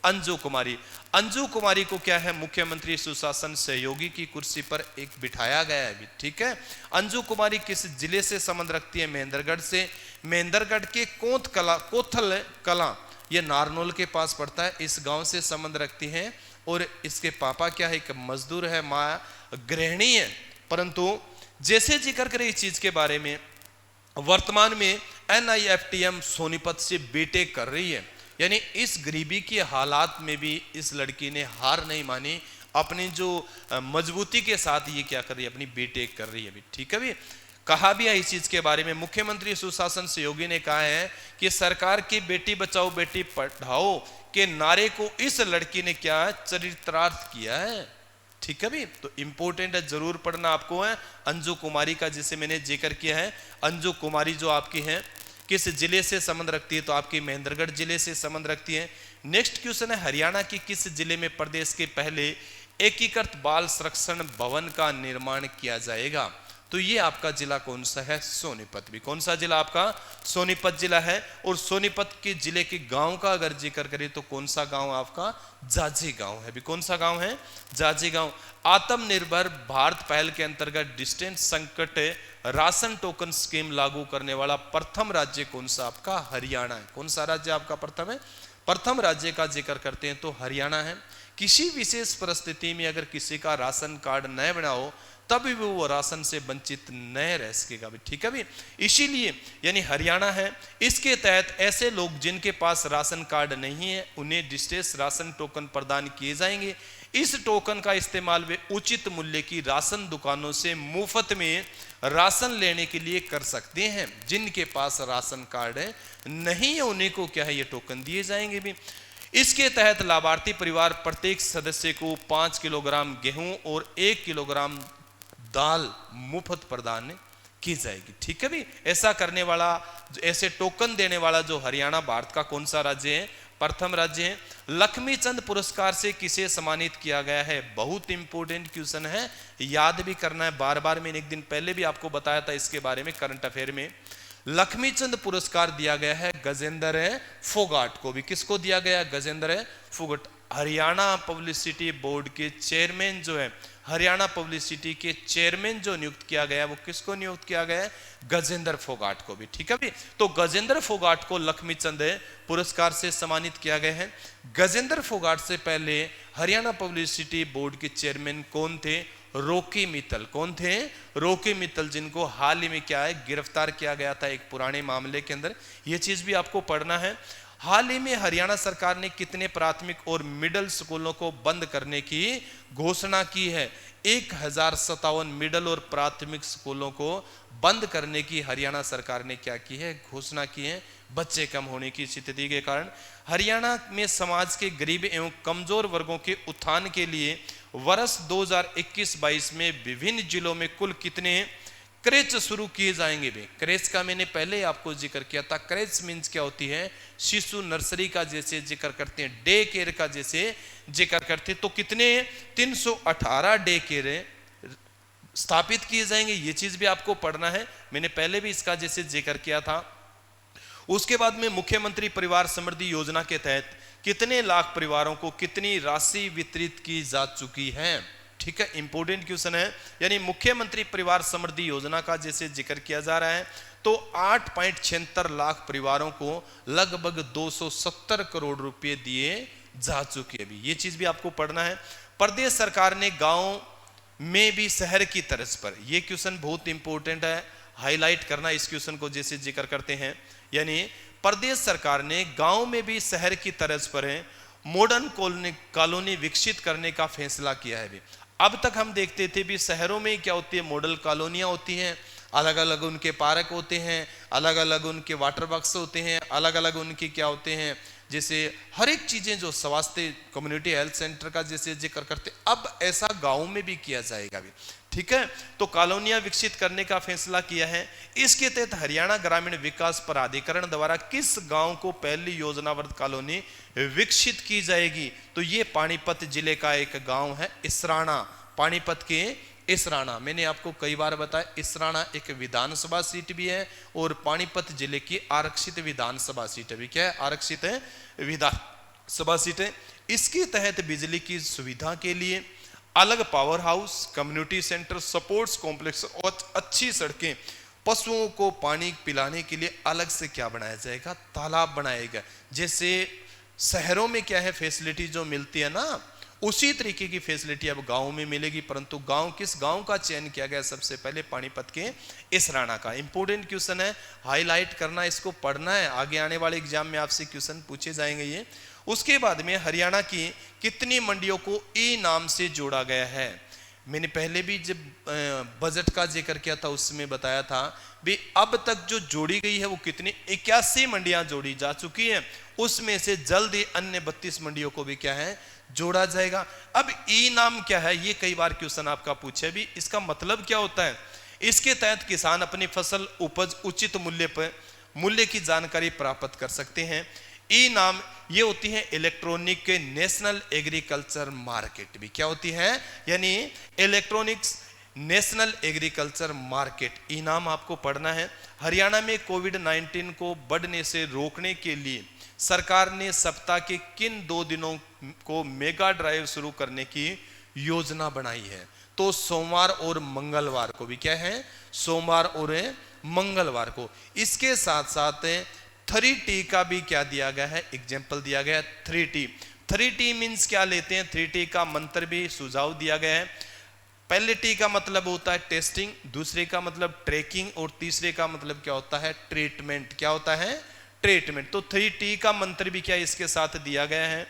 अंजू कुमारी। अंजू कुमारी को क्या है? मुख्यमंत्री सुशासन सहयोगी की कुर्सी पर एक बिठाया गया है। ठीक है। अंजू कुमारी किस जिले से संबंध रखती है? महेंद्रगढ़ से। महेंद्रगढ़ के कोथल कला, ये नारनौल के पास पड़ता है, इस गांव से संबंध रखती हैं। और इसके पापा क्या है? एक मजदूर है, मां गृहिणी है। परंतु जैसे जिक्र करें इस चीज के बारे में, वर्तमान में NIFTM सोनीपत से बीटेक कर रही है। यानी इस गरीबी के हालात में भी इस लड़की ने हार नहीं मानी, अपनी जो मजबूती के साथ ये क्या कर रही है? अपनी बीटेक कर रही है। ठीक है भी। कहा भी है इस चीज के बारे में, मुख्यमंत्री सुशासन सहयोगी ने कहा है कि सरकार की बेटी बचाओ बेटी पढ़ाओ के नारे को इस लड़की ने क्या चरितार्थ किया है। ठीक है भी, तो इंपॉर्टेंट है, जरूर पढ़ना आपको है। अंजू कुमारी का जिसे मैंने जिक्र किया है, अंजू कुमारी जो आपकी है किस जिले से संबंध रखती है, तो आपकी महेंद्रगढ़ जिले से संबंध रखती है। नेक्स्ट क्वेश्चन है, हरियाणा की किस जिले में प्रदेश के पहले एकीकृत बाल संरक्षण भवन का निर्माण किया जाएगा, तो ये आपका जिला कौन सा है, सोनीपत। भी कौन सा जिला आपका, सोनीपत जिला है। और सोनीपत के जिले के गांव का अगर जिक्र करें तो कौन सा गांव आपका, जाजी गांव है। भी कौन सा गांव है, जाजी गांव। आत्मनिर्भर भारत पहल के अंतर्गत डिस्टेंस संकट राशन टोकन स्कीम लागू करने वाला प्रथम राज्य कौन सा आपका, हरियाणा है। कौन सा राज्य आपका प्रथम है, प्रथम राज्य का जिक्र करते हैं तो हरियाणा है। किसी विशेष परिस्थिति में अगर किसी का राशन कार्ड न बनाओ तभी भी वो राशन से वंचित न रह सकेगा भी। ठीक है भी, इसीलिए यानी हरियाणा है। इसके तहत ऐसे लोग जिनके पास राशन कार्ड नहीं है उन्हें डिस्ट्रेस राशन टोकन प्रदान किए जाएंगे। इस टोकन का इस्तेमाल वे उचित मूल्य की राशन दुकानों से मुफ्त में राशन लेने के लिए कर सकते हैं। जिनके पास राशन कार्ड है नहीं है उन्हीं को क्या है, ये टोकन दिए जाएंगे भी। इसके तहत लाभार्थी परिवार प्रत्येक सदस्य को 5 किलोग्राम गेहूं और 1 किलोग्राम दाल मुफ्त प्रदान की जाएगी। ठीक है भी, ऐसा करने वाला, ऐसे टोकन देने वाला जो हरियाणा भारत का कौन सा राज्य है, प्रथम राज्य है। लक्ष्मी चंद पुरस्कार से किसे सम्मानित किया गया है, बहुत इंपॉर्टेंट क्वेश्चन है, याद भी करना है बार बार। मैंने एक दिन पहले भी आपको बताया था इसके बारे में, करंट अफेयर में। लक्ष्मी चंद पुरस्कार दिया गया है गजेंद्र फोगाट को। भी किसको दिया गया, गजेंद्र फोगाट। हरियाणा पब्लिसिटी बोर्ड के चेयरमैन जो है, हरियाणा पब्लिसिटी के चेयरमैन जो नियुक्त किया गया वो किसको नियुक्त किया गया है, गजेंद्र फोगाट को भी। ठीक है भी, तो गजेंद्र फोगाट को लक्ष्मी चंद पुरस्कार से सम्मानित किया गया है। गजेंद्र फोगाट से पहले हरियाणा पब्लिसिटी बोर्ड के चेयरमैन कौन थे, रोकी मित्तल। कौन थे, रोकी मित्तल, जिनको हाल ही में क्या है, गिरफ्तार किया गया था एक पुराने मामले के अंदर। ये चीज भी आपको पढ़ना है। हाल ही में हरियाणा सरकार ने कितने प्राथमिक और मिडिल स्कूलों को बंद करने की घोषणा की है, 1057 मिडिल और प्राथमिक स्कूलों को बंद करने की हरियाणा सरकार ने क्या की है, घोषणा की है। बच्चे कम होने की स्थिति के कारण हरियाणा में समाज के गरीब एवं कमजोर वर्गों के उत्थान के लिए वर्ष 2021-22 में विभिन्न जिलों में कुल कितने क्रेच शुरू किए जाएंगे भी। क्रेच का मैंने पहले आपको जिक्र किया था। क्रेच मीन्स क्या होती है, शिशु नर्सरी का जैसे जिक्र करते हैं, डे केयर का जैसे जिक्र करते हैं, तो कितने 318 डे केयर स्थापित किए जाएंगे। ये चीज भी आपको पढ़ना है, मैंने पहले भी इसका जैसे जिक्र किया था। उसके बाद में मुख्यमंत्री परिवार समृद्धि योजना के तहत कितने लाख परिवारों को कितनी राशि वितरित की जा चुकी है। ठीक है, इंपॉर्टेंट क्वेश्चन है। यानी मुख्यमंत्री परिवार समृद्धि योजना का जैसे जिक्र किया जा रहा है तो 8.76 लाख परिवारों को लगभग 270 करोड़ रुपए दिए जा चुके हैं। ये चीज भी आपको पढ़ना है। प्रदेश सरकार ने गांव में भी शहर की तर्ज पर, यह क्वेश्चन बहुत इंपॉर्टेंट है, हाईलाइट करना इस क्वेश्चन को जैसे जिक्र करते हैं। यानी प्रदेश सरकार ने गांव में भी शहर की तर्ज पर है मॉडर्न कॉलोनी विकसित करने का फैसला किया है। अब तक हम देखते थे भी शहरों में क्या होती है, मॉडल कॉलोनियां होती हैं, अलग अलग उनके पार्क होते हैं, अलग अलग उनके वाटर बॉक्स होते हैं, अलग अलग उनके क्या होते हैं, जैसे हर एक चीजें जो स्वास्थ्य कम्युनिटी हेल्थ सेंटर का जैसे जिक्र करते, अब ऐसा गांव में भी किया जाएगा भी। ठीक है, तो कॉलोनियां विकसित करने का फैसला किया है। इसके तहत हरियाणा ग्रामीण विकास प्राधिकरण द्वारा किस गांव को पहली योजनाबद्ध कॉलोनी विकसित की जाएगी, तो ये पानीपत जिले का एक गांव है इसराना। पानीपत के इसराना, मैंने आपको कई बार बताया, इसराना एक विधानसभा सीट भी है और पानीपत जिले की आरक्षित विधानसभा सीट भी क्या है, आरक्षित विधानसभा सीट है। इसके तहत बिजली की सुविधा के लिए अलग power house, community centre, sports complex और अच्छी सड़कें, पशुओं को पानी पिलाने के लिए अलग से क्या बनाया जाएगा, तालाब बनाएगा। जैसे शहरों में क्या है फैसिलिटी जो मिलती है ना, उसी तरीके की फैसिलिटी अब गांव में मिलेगी। परंतु गांव, किस गांव का चयन किया गया, सबसे पहले पानीपत के इसराना का। इंपॉर्टेंट क्वेश्चन है, हाईलाइट करना, इसको पढ़ना है, आगे आने वाले एग्जाम में आपसे क्वेश्चन पूछे जाएंगे ये। उसके बाद में हरियाणा की कितनी मंडियों को ई नाम से जोड़ा गया है, मैंने पहले भी जब बजट का जिक्र किया था उसमें बताया था भी अब तक जो जोड़ी गई है वो कितनी 81 मंडियां जोड़ी जा चुकी हैं, उसमें से जल्द ही अन्य 32 मंडियों को भी क्या है जोड़ा जाएगा। अब ई नाम क्या है, ये कई बार क्वेश्चन आपका पूछे भी, इसका मतलब क्या होता है। इसके तहत किसान अपनी फसल उपज उचित मूल्य पर मूल्य की जानकारी प्राप्त कर सकते हैं। ई नाम ये होती है इलेक्ट्रॉनिक नेशनल एग्रीकल्चर मार्केट भी क्या होती है, यानी इलेक्ट्रॉनिक्स नेशनल एग्रीकल्चर मार्केट। ई नाम आपको पढ़ना है। हरियाणा में कोविड-19 को बढ़ने से रोकने के लिए सरकार ने सप्ताह के किन 2 दिनों को मेगा ड्राइव शुरू करने की योजना बनाई है। तो सोमवार और मंगलवार को भी क्या है, सोमवार और मंगलवार को। इसके साथ साथ 3T का भी क्या दिया गया है, एग्जाम्पल दिया गया है 3T। 3T मीन्स क्या लेते हैं, 3T का मंत्र भी सुझाव दिया गया है। पहले टी का मतलब होता है टेस्टिंग, दूसरे का मतलब ट्रैकिंग और तीसरे का मतलब क्या होता है ट्रीटमेंट। क्या होता है ट्रीटमेंट। तो 3T का मंत्र भी क्या इसके साथ दिया गया है।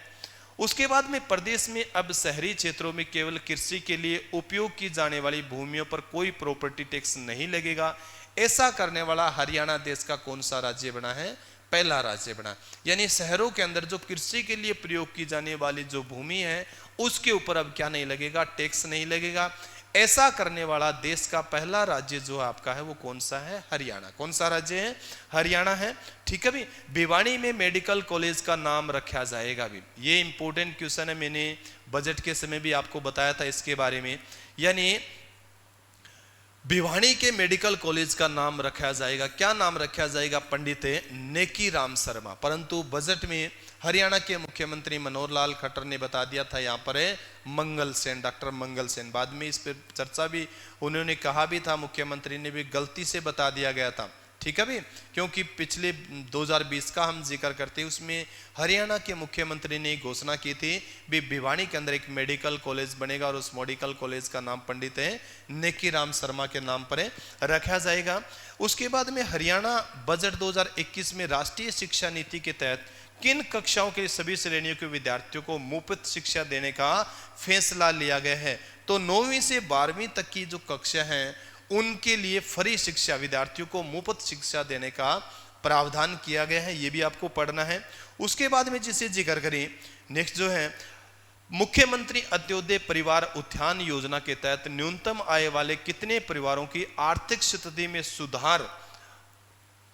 उसके बाद में प्रदेश में अब शहरी क्षेत्रों में केवल कृषि के लिए उपयोग की जाने वाली भूमियों पर कोई प्रॉपर्टी टैक्स नहीं लगेगा। ऐसा करने वाला हरियाणा देश का कौन सा राज्य बना है, पहला राज्य बना। यानी शहरों के अंदर जो कृषि के लिए प्रयोग की जाने वाली जो भूमि है उसके ऊपर अब क्या नहीं लगेगा, टैक्स नहीं लगेगा। ऐसा करने वाला देश का पहला राज्य जो आपका है वो कौन सा है, हरियाणा। कौन सा राज्य है, हरियाणा है। ठीक है भी। भिवानी में मेडिकल कॉलेज का नाम रखा जाएगा भी, ये इंपॉर्टेंट क्वेश्चन है, मैंने बजट के समय भी आपको बताया था इसके बारे में। यानी भिवानी के मेडिकल कॉलेज का नाम रखा जाएगा, क्या नाम रखा जाएगा, पंडित नेकी राम शर्मा। परंतु बजट में हरियाणा के मुख्यमंत्री मनोहर लाल खट्टर ने बता दिया था यहाँ पर है मंगल सेन, डॉक्टर मंगल सेन। बाद में इस पर चर्चा भी उन्होंने कहा भी था, मुख्यमंत्री ने भी गलती से बता दिया गया था। ठीक है भी, क्योंकि पिछले 2020 का हम जिक्र करते हैं उसमें हरियाणा के मुख्यमंत्री ने घोषणा की थी भी भिवानी के अंदर एक मेडिकल कॉलेज बनेगा और उस मेडिकल कॉलेज का नाम पंडित है नेकी राम शर्मा के नाम पर रखा जाएगा। उसके बाद में हरियाणा बजट 2021 में राष्ट्रीय शिक्षा नीति के तहत किन कक्षाओं के सभी श्रेणियों के विद्यार्थियों को मुफ्त शिक्षा देने का फैसला लिया गया है। तो 9वीं से 12वीं तक की जो कक्षा है उनके लिए फ्री शिक्षा, विद्यार्थियों को मुफ्त शिक्षा देने का प्रावधान किया गया है, ये भी आपको पढ़ना है। उसके बाद में जिसे जिक्र करें नेक्स्ट जो है मुख्यमंत्री अंत्योदय परिवार उत्थान योजना के तहत न्यूनतम आय वाले कितने परिवारों की आर्थिक स्थिति में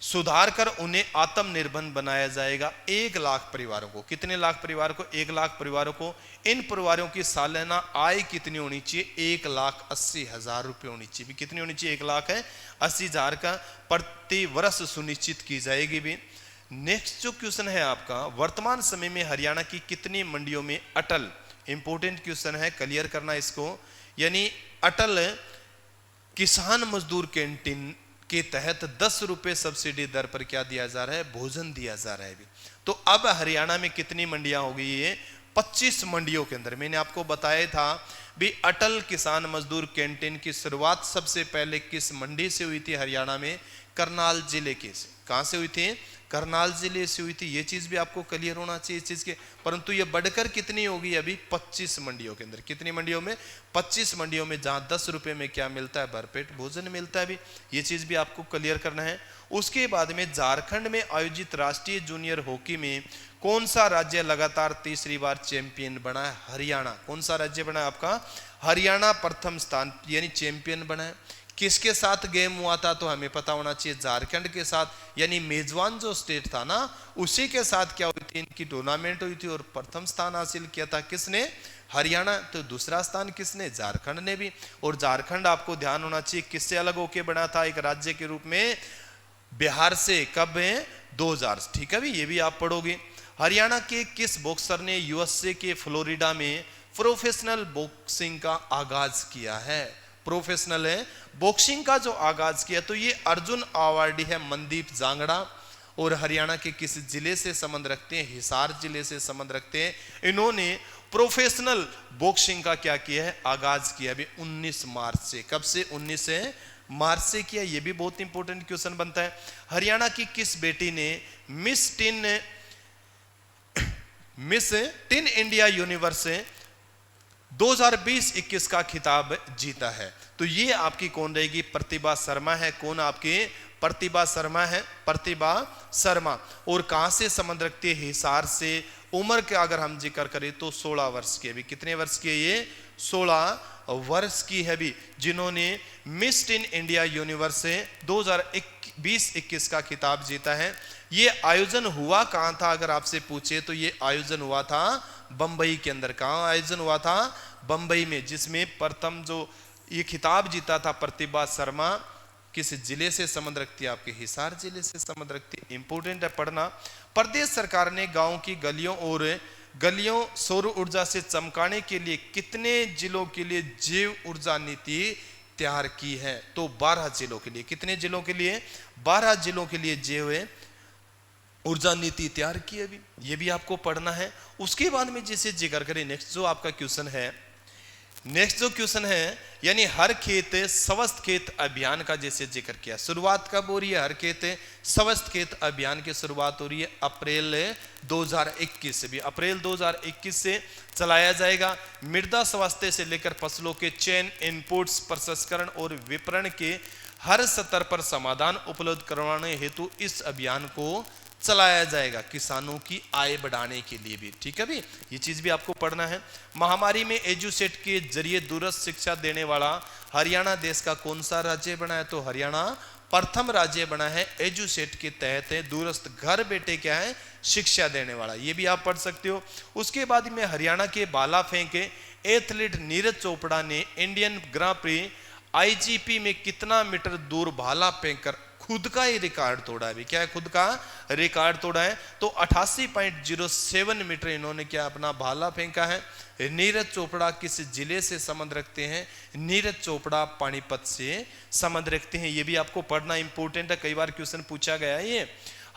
सुधार कर उन्हें आत्मनिर्भर बनाया जाएगा। 1 लाख परिवारों को। कितने लाख परिवार को, 1 लाख परिवारों को। इन परिवारों की सालाना आय कितनी होनी चाहिए, 1,80,000 रुपये होनी चाहिए। कितनी होनी चाहिए, 1,80,000 का प्रति वर्ष सुनिश्चित की जाएगी भी। नेक्स्ट जो क्वेश्चन है आपका, वर्तमान समय में हरियाणा की कितनी मंडियों में अटल, इंपोर्टेंट क्वेश्चन है, क्लियर करना इसको। यानी अटल किसान मजदूर कैंटीन के तहत 10 रुपए सब्सिडी दर पर क्या दिया जा रहा है, भोजन दिया जा रहा है भी। तो अब हरियाणा में कितनी मंडियां हो गई है, 25 मंडियों के अंदर। मैंने आपको बताया था भी अटल किसान मजदूर कैंटीन की शुरुआत सबसे पहले किस मंडी से हुई थी हरियाणा में, करनाल जिले के से। कहां से हुई थी, करनाल जिले से हुई थी। ये चीज भी आपको क्लियर होना चाहिए इस चीज के। परंतु ये बढ़कर कितनी होगी अभी, 25 मंडियों के अंदर। कितनी मंडियों में, 25 मंडियों में, जहां 10 रुपए में क्या मिलता है, भरपेट भोजन मिलता है भी। ये चीज भी आपको क्लियर करना है। उसके बाद में झारखंड में आयोजित राष्ट्रीय जूनियर हॉकी में कौन सा राज्य लगातार तीसरी बार चैंपियन बना है, हरियाणा। कौन सा राज्य बना है आपका, हरियाणा प्रथम स्थान यानी चैंपियन बना है। किसके साथ गेम हुआ था, तो हमें पता होना चाहिए, झारखंड के साथ। यानी मेजबान जो स्टेट था ना उसी के साथ क्या हुई थी, इनकी टूर्नामेंट हुई थी और प्रथम स्थान हासिल किया था किसने, हरियाणा। तो दूसरा स्थान किसने, झारखंड ने भी। और झारखंड आपको ध्यान होना चाहिए किससे अलग होके बना था एक राज्य के रूप में, बिहार से। कब है, 2000। ठीक है भी, ये भी आप पढ़ोगे। हरियाणा के किस बॉक्सर ने यूएसए के फ्लोरिडा में प्रोफेशनल बॉक्सिंग का आगाज किया है, प्रोफेशनल है बॉक्सिंग का जो आगाज किया, तो ये अर्जुन अवार्डी है मनदीप जांगड़ा। और हरियाणा के किस जिले से संबंध रखते हैं, हिसार जिले से संबंध रखते हैं। इन्होंने प्रोफेशनल बॉक्सिंग का क्या किया है, आगाज किया अभी 19 मार्च से। कब से, 19 मार्च से किया। ये भी बहुत इंपॉर्टेंट क्वेश्चन बनता है। हरियाणा की किस बेटी ने मिस टीन इंडिया यूनिवर्स 2020-21 का खिताब जीता है। तो ये आपकी कौन रहेगी? प्रतिभा शर्मा है। कौन आपकी? प्रतिभा शर्मा है, प्रतिभा शर्मा। और कहां से संबंध रखती है? हिसार से। उम्र का अगर हम जिक्र करें तो 16 वर्ष की है भी। कितने वर्ष की है ये? 16 वर्ष की है भी, जिन्होंने मिस इन इंडिया यूनिवर्स 2020-21 का खिताब जीता है। ये आयोजन हुआ कहां था अगर आपसे पूछे तो ये आयोजन हुआ था बंबई के अंदर। कहां आयोजन हुआ था? बंबई में, जिसमें प्रथम जो ये खिताब जीता था प्रतिभा शर्मा। किस जिले से संबंध रखती है? आपके हिसार जिले से संबंध रखती है। इंपोर्टेंट है पढ़ना। प्रदेश सरकार ने गांव की गलियों सौर ऊर्जा से चमकाने के लिए कितने जिलों के लिए जैव ऊर्जा नीति तैयार की है? तो 12 जिलों के लिए। कितने जिलों के लिए? 12 जिलों के लिए जैव ऊर्जा नीति तैयार की है भी। ये भी आपको पढ़ना है। उसके बाद में जिसे जिक्र करें, नेक्स्ट जो आपका क्वेश्चन है, यानी हर खेत स्वस्थ खेत अभियान का जैसे जिक्र किया। शुरुआत कब हो रही है? हर खेत स्वस्थ खेत अभियान की शुरुआत हो रही है अप्रैल 2021 से भी। अप्रैल 2021 से चलाया जाएगा। मृदा स्वास्थ्य से लेकर फसलों के चयन, इनपुट्स, प्रसंस्करण और विपणन के हर स्तर पर समाधान उपलब्ध करवाने हेतु इस अभियान को चलाया जाएगा, किसानों की आय बढ़ाने के लिए भी। ठीक है भी, ये चीज भी आपको पढ़ना है। महामारी में एजुसेट के जरिए दूरस्थ शिक्षा देने वाला हरियाणा देश का कौन सा राज्य बना है? तो हरियाणा प्रथम राज्य बना है एजुसेट के तहत। दूरस्थ घर बैठे क्या है? शिक्षा देने वाला। ये भी आप पढ़ सकते हो। उसके बाद में हरियाणा के भाला फेंक एथलीट नीरज चोपड़ा ने इंडियन ग्रां प्री IGP में कितना मीटर दूर भाला फेंककर खुद का ही रिकॉर्ड तोड़ा है? क्या है? खुद का रिकॉर्ड तोड़ा है। तो 88.07 मीटर इन्होंने क्या अपना भाला फेंका है। नीरज चोपड़ा किस जिले से संबंध रखते हैं? नीरज चोपड़ा पानीपत से संबंध रखते हैं। ये भी आपको पढ़ना इंपॉर्टेंट है, कई बार क्वेश्चन पूछा गया है ये।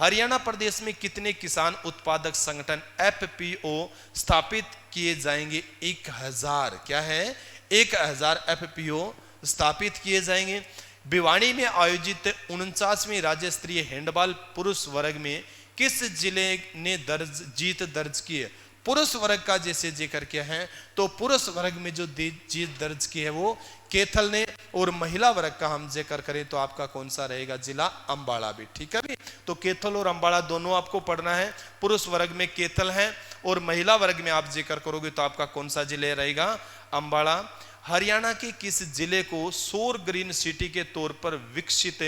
हरियाणा प्रदेश में कितने किसान उत्पादक संगठन FPO स्थापित किए जाएंगे? 1000। क्या है? 1000 FPO स्थापित किए जाएंगे। भिवाड़ी में आयोजित 49वीं राज्य स्तरीय हैंडबॉल पुरुष वर्ग में किस जिले ने जीत दर्ज की है? पुरुष वर्ग का जैसे जिक्र किया है तो पुरुष वर्ग में जो जीत दर्ज की है वो कैथल ने। और महिला वर्ग का हम जिक्र करें तो आपका कौन सा रहेगा? जिला अंबाला भी। ठीक है भी, तो कैथल और अंबाला दोनों आपको पढ़ना है। पुरुष वर्ग में कैथल है और महिला वर्ग में आप जिक्र करोगे तो आपका कौन सा जिले रहेगा? अंबाला। हरियाणा के किस जिले को सौर ग्रीन सिटी के तौर पर विकसित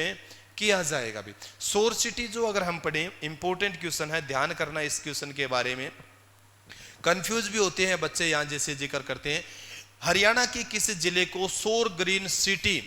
किया जाएगा भी? सौर सिटी जो अगर हम पढ़ें, इंपॉर्टेंट क्वेश्चन है, ध्यान करना इस क्वेश्चन के बारे में। कंफ्यूज भी होते हैं बच्चे, यहां जैसे जिक्र करते हैं हरियाणा के किस जिले को सौर ग्रीन सिटी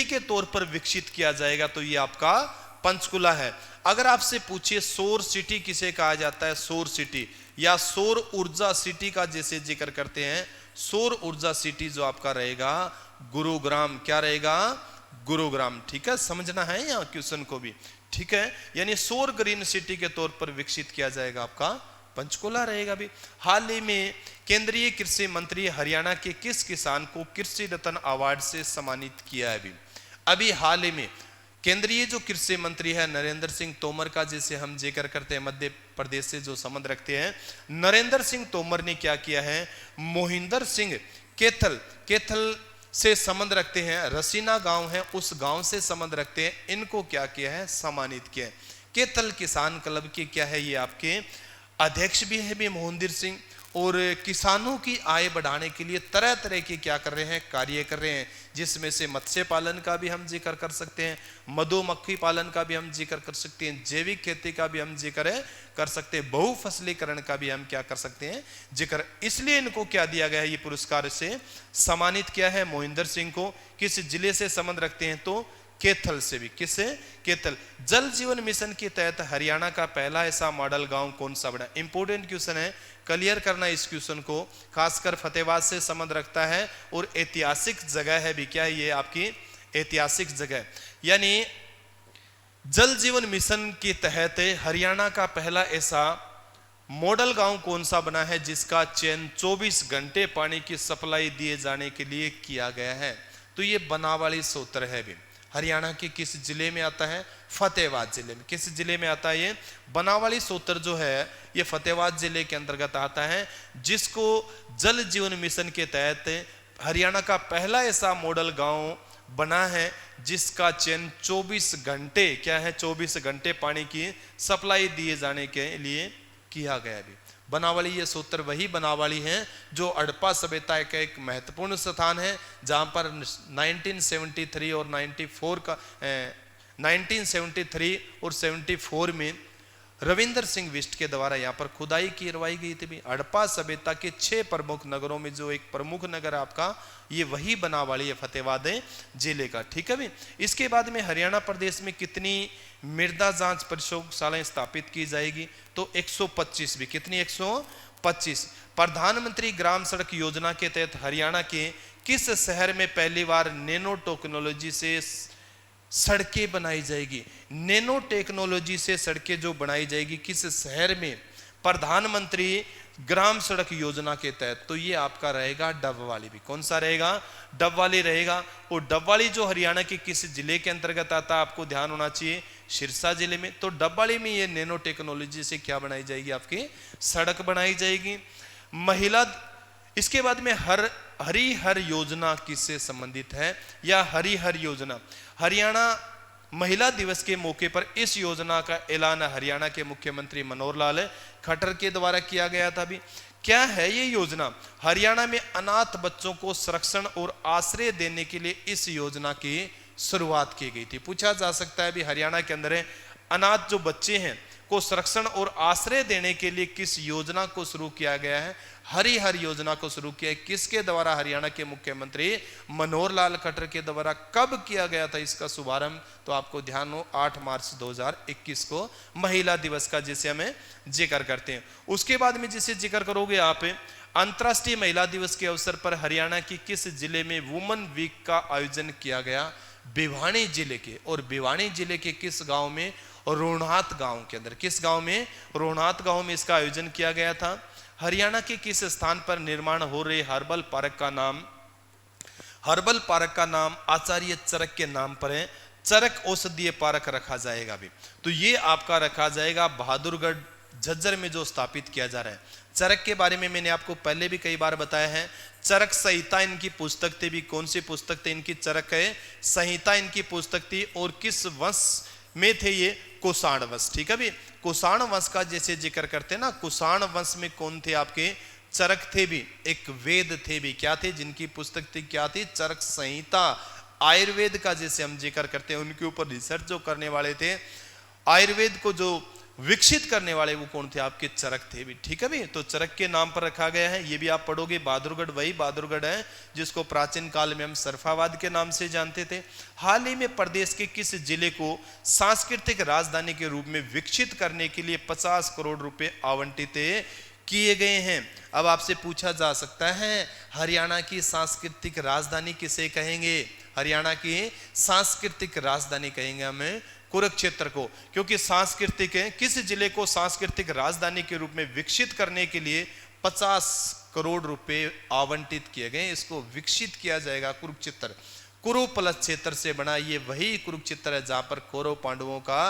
के तौर पर विकसित किया जाएगा? तो ये आपका पंचकुला है। अगर आपसे पूछिए सौर सिटी किसे कहा जाता है? सौर सिटी या सौर ऊर्जा सिटी का जैसे जिक्र करते हैं, सौर ऊर्जा सिटी जो आपका रहेगा गुरुग्राम। क्या रहेगा? गुरुग्राम। ठीक है, समझना है यहाँ क्वेश्चन को भी। ठीक है, यानी सौर ग्रीन सिटी के तौर पर विकसित किया जाएगा आपका पंचकुला रहेगा भी। हाल ही में केंद्रीय कृषि मंत्री हरियाणा के किस किसान को कृषि रत्न अवार्ड से सम्मानित किया है? अभी हाल ही में केंद्रीय जो कृषि मंत्री है नरेंद्र सिंह तोमर का जैसे हम जिक्र करते हैं, मध्य प्रदेश से जो संबंध रखते हैं, नरेंद्र सिंह तोमर ने क्या किया है? मोहिंदर सिंह कैथल से संबंध रखते हैं, रसीना गांव है उस गांव से संबंध रखते हैं, इनको क्या किया है? सम्मानित किया है। कैथल किसान क्लब के क्या है? ये आपके अध्यक्ष भी है भी मोहिंदर सिंह। और किसानों की आय बढ़ाने के लिए तरह तरह के क्या कर रहे हैं? कार्य कर रहे हैं, जिसमें से मत्स्य पालन का भी हम जिक्र कर सकते हैं, मधुमक्खी पालन का भी हम जिक्र कर सकते हैं, जैविक खेती का भी हम जिक्र कर सकते हैं, बहुफसलीकरण का भी हम क्या कर सकते हैं? जिक्र। इसलिए इनको क्या दिया गया है? ये पुरस्कार से सम्मानित किया है मोहिंदर सिंह को। किस जिले से संबंध रखते हैं? तो कैथल से भी। किससे? कैथल। जल जीवन मिशन के तहत हरियाणा का पहला ऐसा मॉडल गांव कौन सा बना? इंपॉर्टेंट क्वेश्चन है, क्लियर करना इस क्वेश्चन को। खासकर फतेहाबाद से संबंध रखता है और ऐतिहासिक जगह है भी। क्या है ये? आपकी ऐतिहासिक जगह। यानी जल जीवन मिशन के तहत हरियाणा का पहला ऐसा मॉडल गांव कौन सा बना है जिसका चयन 24 घंटे पानी की सप्लाई दिए जाने के लिए किया गया है? तो ये बनावाली सोत्र है भी। हरियाणा के किस जिले में आता है? फतेहाबाद जिले में। किस जिले में आता है ये? बनावली सोतर जो है ये फतेहाबाद जिले के अंतर्गत आता है, जिसको जल जीवन मिशन के तहत हरियाणा का पहला ऐसा मॉडल गांव बना है जिसका चयन 24 घंटे क्या है 24 घंटे पानी की सप्लाई दिए जाने के लिए किया गया। भी बनावली ये सोतर वही बनावली है जो हड़प्पा सभ्यता का एक महत्वपूर्ण स्थान है, जहां पर 1973 और 1973 और 74 में रविंद्र सिंह बिष्ट के द्वारा यहाँ पर खुदाई करवाई गई थी। भी हड़प्पा सभ्यता के 6 प्रमुख नगरों में जो एक प्रमुख नगर आपका ये वही बनावली है फतेहाबाद जिले का। ठीक है भी। इसके बाद में हरियाणा प्रदेश में कितनी मृदा जांच प्रयोगशालाएं स्थापित की जाएगी? तो 125 भी। कितनी? 125। प्रधानमंत्री ग्राम सड़क योजना के तहत हरियाणा के किस शहर में पहली बार नैनो टेक्नोलॉजी से सड़कें बनाई जाएगी? नैनो टेक्नोलॉजी से सड़कें जो बनाई जाएगी किस शहर में? प्रधानमंत्री ग्राम सड़क योजना के तहत। तो ये आपका रहेगा डबवाली। भी कौन सा रहेगा? डबवाली रहेगा। और डबवाली जो हरियाणा के किस जिले के अंतर्गत आता है आपको ध्यान होना चाहिए? सिरसा जिले में। तो डबवाली में ये नैनो टेक्नोलॉजी से क्या बनाई जाएगी? आपकी सड़क बनाई जाएगी। महिला, इसके बाद में हरिहर योजना किससे संबंधित है? या हरिहर योजना हरियाणा महिला दिवस के मौके पर इस योजना का ऐलान हरियाणा के मुख्यमंत्री मनोहर लाल खट्टर के द्वारा किया गया था। भी क्या है ये योजना? हरियाणा में अनाथ बच्चों को संरक्षण और आश्रय देने के लिए इस योजना की शुरुआत की गई थी। पूछा जा सकता है भी हरियाणा के अंदर अनाथ जो बच्चे हैं को संरक्षण और आश्रय देने के लिए किस योजना को शुरू किया गया है? हरिहर योजना को शुरू किया है। किसके द्वारा? हरियाणा के मुख्यमंत्री मनोहर लाल खट्टर के द्वारा। कब किया गया था इसका शुभारंभ? तो आपको ध्यान हो 8 मार्च 2021 को महिला दिवस का जिसे हमें जिक्र करते हैं। उसके बाद में जिसे जिक्र करोगे आप, अंतर्राष्ट्रीय महिला दिवस के अवसर पर हरियाणा की किस जिले में वुमेन वीक का आयोजन किया गया? भिवानी जिले के। और भिवानी जिले के किस गांव में? रोहनाथ गांव के अंदर। किस गांव में? रोहनाथ गांव में इसका आयोजन किया गया था। हरियाणा के किस स्थान पर निर्माण हो रहे हर्बल पार्क का नाम आचार्य चरक के नाम पर है। चरक औषधीय पार्क रखा जाएगा। भी तो ये आपका रखा जाएगा बहादुरगढ़ झज्जर में जो स्थापित किया जा रहा है। चरक के बारे में मैंने आपको पहले भी कई बार बताया है। चरक संहिता इनकी पुस्तक थी। भी कौन सी पुस्तक थी इनकी? चरक है संहिता इनकी पुस्तक थी। और किस वंश में थे ये? कुषाण वंश। ठीक है भी। कुषाण वंश का जैसे जिक्र करते हैं ना, कुषाण वंश में कौन थे आपके? चरक थे। भी एक वेद थे। भी क्या थे? जिनकी पुस्तक थी क्या थी? चरक संहिता। आयुर्वेद का जैसे हम जिक्र करते हैं, उनके ऊपर रिसर्च जो करने वाले थे, आयुर्वेद को जो विकसित करने वाले वो कौन थे? आपके चरक थे। भी ठीक है भी। तो चरक के नाम पर रखा गया है। ये भी आप पढ़ोगे। बहादुरगढ़ वही बहादुरगढ़ है जिसको प्राचीन काल में हम सरफाबाद के नाम से जानते थे। हाल ही में प्रदेश के किस जिले को सांस्कृतिक राजधानी के रूप में विकसित करने के लिए 50 करोड़ रुपए आवंटित किए गए हैं? अब आपसे पूछा जा सकता है हरियाणा की सांस्कृतिक राजधानी किसे कहेंगे? हरियाणा की सांस्कृतिक राजधानी कहेंगे हमें कुरुक्षेत्र को, क्योंकि सांस्कृतिक है। किस जिले को सांस्कृतिक राजधानी के रूप में विकसित करने के लिए 50 करोड़ रुपए आवंटित किए गए? इसको विकसित किया जाएगा कुरुक्षेत्र। कुरु प्लस क्षेत्र से बना ये वही कुरुक्षेत्र है जहां पर कौरव पांडवों का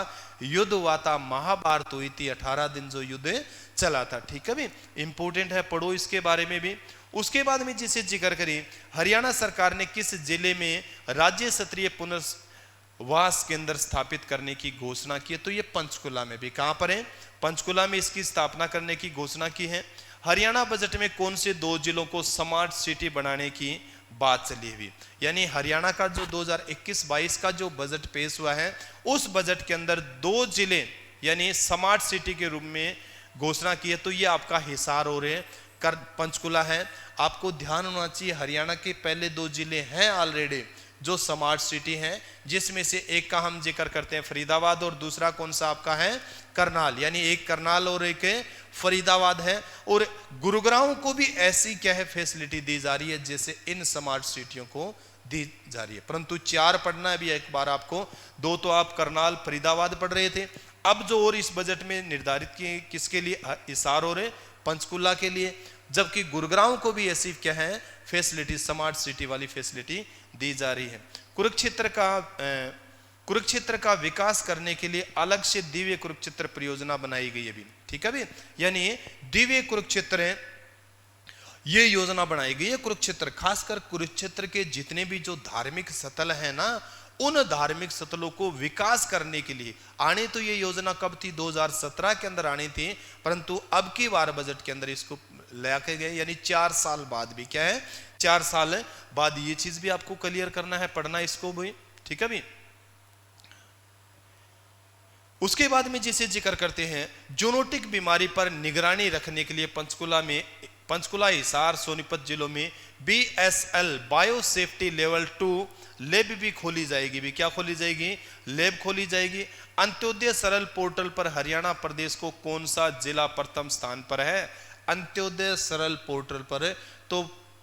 युद्ध हुआ था, महाभारत हुई थी, 18 दिन जो युद्ध चला था। ठीक है भी। इंपोर्टेंट है, पढ़ो इसके बारे में भी। उसके बाद में जिसे जिक्र करें, हरियाणा सरकार ने किस जिले में राज्य स्तरीय पुनर्वास केंद्र स्थापित करने की घोषणा की है? तो ये पंचकुला में। भी कहां पर है? पंचकुला में इसकी स्थापना करने की घोषणा की है। हरियाणा बजट में कौन से 2 जिलों को स्मार्ट सिटी बनाने की बात चली हुई? यानी हरियाणा का जो 2021-22 का जो बजट पेश हुआ है, उस बजट के अंदर 2 जिले यानी स्मार्ट सिटी के रूप में घोषणा की है। तो ये आपका हिसार हो रहे कर पंचकुला है। आपको ध्यान होना चाहिए हरियाणा के पहले 2 जिले हैं ऑलरेडी जो स्मार्ट सिटी हैं, जिसमें से एक का हम जिक्र करते हैं फरीदाबाद और दूसरा कौन सा आपका है? करनाल। यानी एक करनाल और एक फरीदाबाद है। और गुरुग्राम को भी ऐसी क्या है फैसिलिटी दी जा रही है जैसे इन स्मार्ट सिटियों को दी जा रही है। परंतु 4 पढ़ना है भी एक बार आपको। 2 तो आप करनाल फरीदाबाद पढ़ रहे थे। अब जो और इस बजट में निर्धारित किए किसके लिए हिसार हो रहे? पंचकुला के लिए। जबकि गुरुग्राम को भी ऐसी क्या है फैसिलिटी, स्मार्ट सिटी वाली फैसिलिटी दी जा रही है। कुरुक्षेत्र का कुरुक्षेत्र का विकास करने के लिए अलग से दिव्य कुरुक्षेत्र परियोजना बनाई गई है अभी, ठीक है भी, यानी दिव्य कुरुक्षेत्र है, ये योजना बनाई गई है कुरुक्षेत्र, खासकर कुरुक्षेत्र के जितने भी जो धार्मिक स्थल है ना, उन धार्मिक स्थलों को विकास करने के लिए आने, तो ये योजना कब थी, 2017 के अंदर आनी थी, परंतु अब की बार बजट के अंदर इसको लेके गए, यानी 4 साल बाद भी, क्या है, 4 साल बाद। ये चीज भी आपको क्लियर करना है, पढ़ना इसको भी, ठीक है भी। उसके बाद में जिसे जिक्र करते हैं, जूनोटिक बीमारी पर निगरानी रखने के लिए पंचकुला, हिसार, सोनीपत जिलों में BSL bio safety level 2 lab भी खोली जाएगी भी, क्या खोली जाएगी, लैब खोली जाएगी। अंत्योदय सरल पोर्टल पर हरियाणा प्रदेश को कौन सा जिला प्रथम स्थान पर है, अंत्योदय सरल पोर्टल पर तो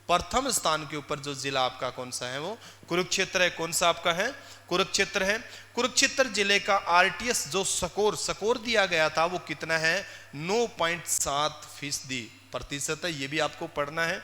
प्रथम स्थान के ऊपर जो जिला आपका कौन सा है, वो कुरुक्षेत्र है। कौन सा आपका है, कुरुक्षेत्र है। कुरुक्षेत्र जिले का RTS जो स्कोर दिया गया था वो कितना है, 9.7% है, ये भी आपको पढ़ना है।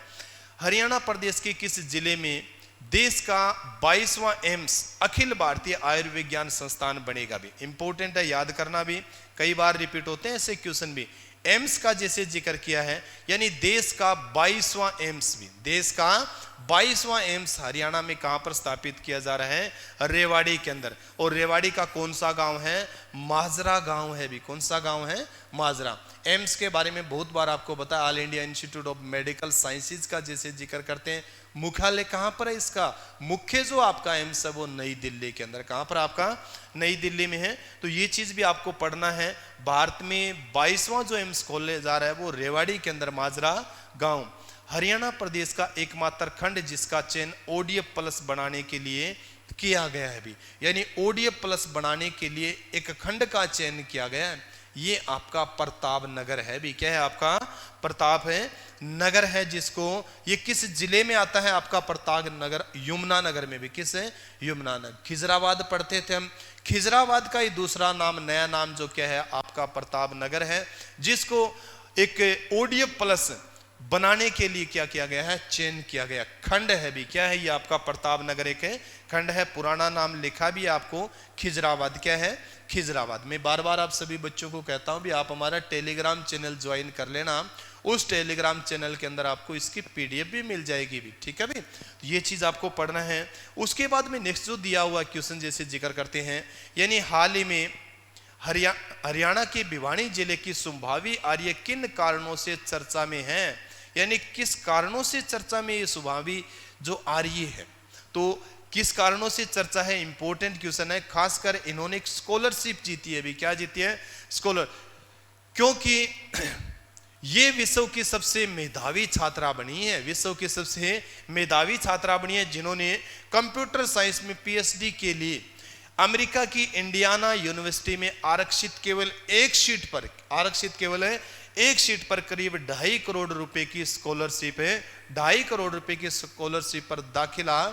हरियाणा प्रदेश के किस जिले में देश का 22वां एम्स अखिल भारतीय आयुर्विज्ञान संस्थान बनेगा भी, इंपॉर्टेंट है, याद करना भी, कई बार रिपीट होते हैं ऐसे क्वेश्चन भी। एम्स का जैसे जिक्र किया है, यानी देश का 22वां एम्स भी, देश का 22वां एम्स हरियाणा में कहां पर स्थापित किया जा रहा है, रेवाड़ी के अंदर। और रेवाड़ी का कौन सा गांव है, माजरा गांव है भी, कौन सा गांव है, माजरा। एम्स के बारे में बहुत बार आपको बताया, all India institute of medical sciences का जैसे जिक्र करते हैं, मुख्यालय कहां पर है इसका, मुख्य जो आपका एम्स है वो नई दिल्ली के अंदर, कहां पर आपका, नई दिल्ली में है। तो ये चीज भी आपको पढ़ना है। भारत में 22वां जो एम्स खोलने जा रहा है वो रेवाड़ी के अंदर, माजरा गांव। हरियाणा प्रदेश का एकमात्र खंड जिसका चयन ODF प्लस बनाने के लिए किया गया है भी, यानी ODF प्लस बनाने के लिए एक खंड का चयन किया गया है, ये आपका प्रताप नगर है भी, क्या है आपका, प्रताप है नगर है, जिसको ये किस जिले में आता है आपका, प्रताप नगर, यमुना नगर में भी, किस है, यमुना नगर। खिजराबाद पढ़ते थे हम, खिजराबाद का ही दूसरा नाम, नया नाम जो क्या है आपका प्रताप नगर है, जिसको एक ODF प्लस बनाने के लिए क्या किया गया है, चयन किया गया, खंड है भी, क्या है ये आपका प्रताप नगर एक खंड है। पुराना नाम लिखा भी आपको खिजराबाद, क्या है, खिजराबाद। मैं बार बार आप सभी बच्चों को कहता हूं भी आप हमारा टेलीग्राम चैनल ज्वाइन कर लेना, उस टेलीग्राम चैनल के अंदर आपको इसकी PDF भी मिल जाएगी भी, ठीक है भी। तो ये चीज आपको पढ़ना है। उसके बाद में नेक्स्ट जो दिया हुआ क्वेश्चन जैसे जिक्र करते हैं, यानी हाल ही में हरियाणा के भिवानी जिले की संभावी आर्य किन कारणों से चर्चा में है, यानी किस कारणों से चर्चा में ये संभावी जो आर्य है, तो किस कारणों से चर्चा है, इंपॉर्टेंट क्वेश्चन है। खासकर इन्होंने एक स्कॉलरशिप जीती है भी, क्या जीती है, स्कॉलर, क्योंकि ये विश्व की सबसे मेधावी छात्रा बनी है, विश्व की सबसे मेधावी छात्रा बनी है, जिन्होंने कंप्यूटर साइंस में PhD के लिए अमेरिका की इंडियाना यूनिवर्सिटी में आरक्षित केवल एक सीट पर करीब 2.5 करोड़ रुपए की स्कॉलरशिप है, 2.5 करोड़ रुपए की स्कॉलरशिप पर दाखिला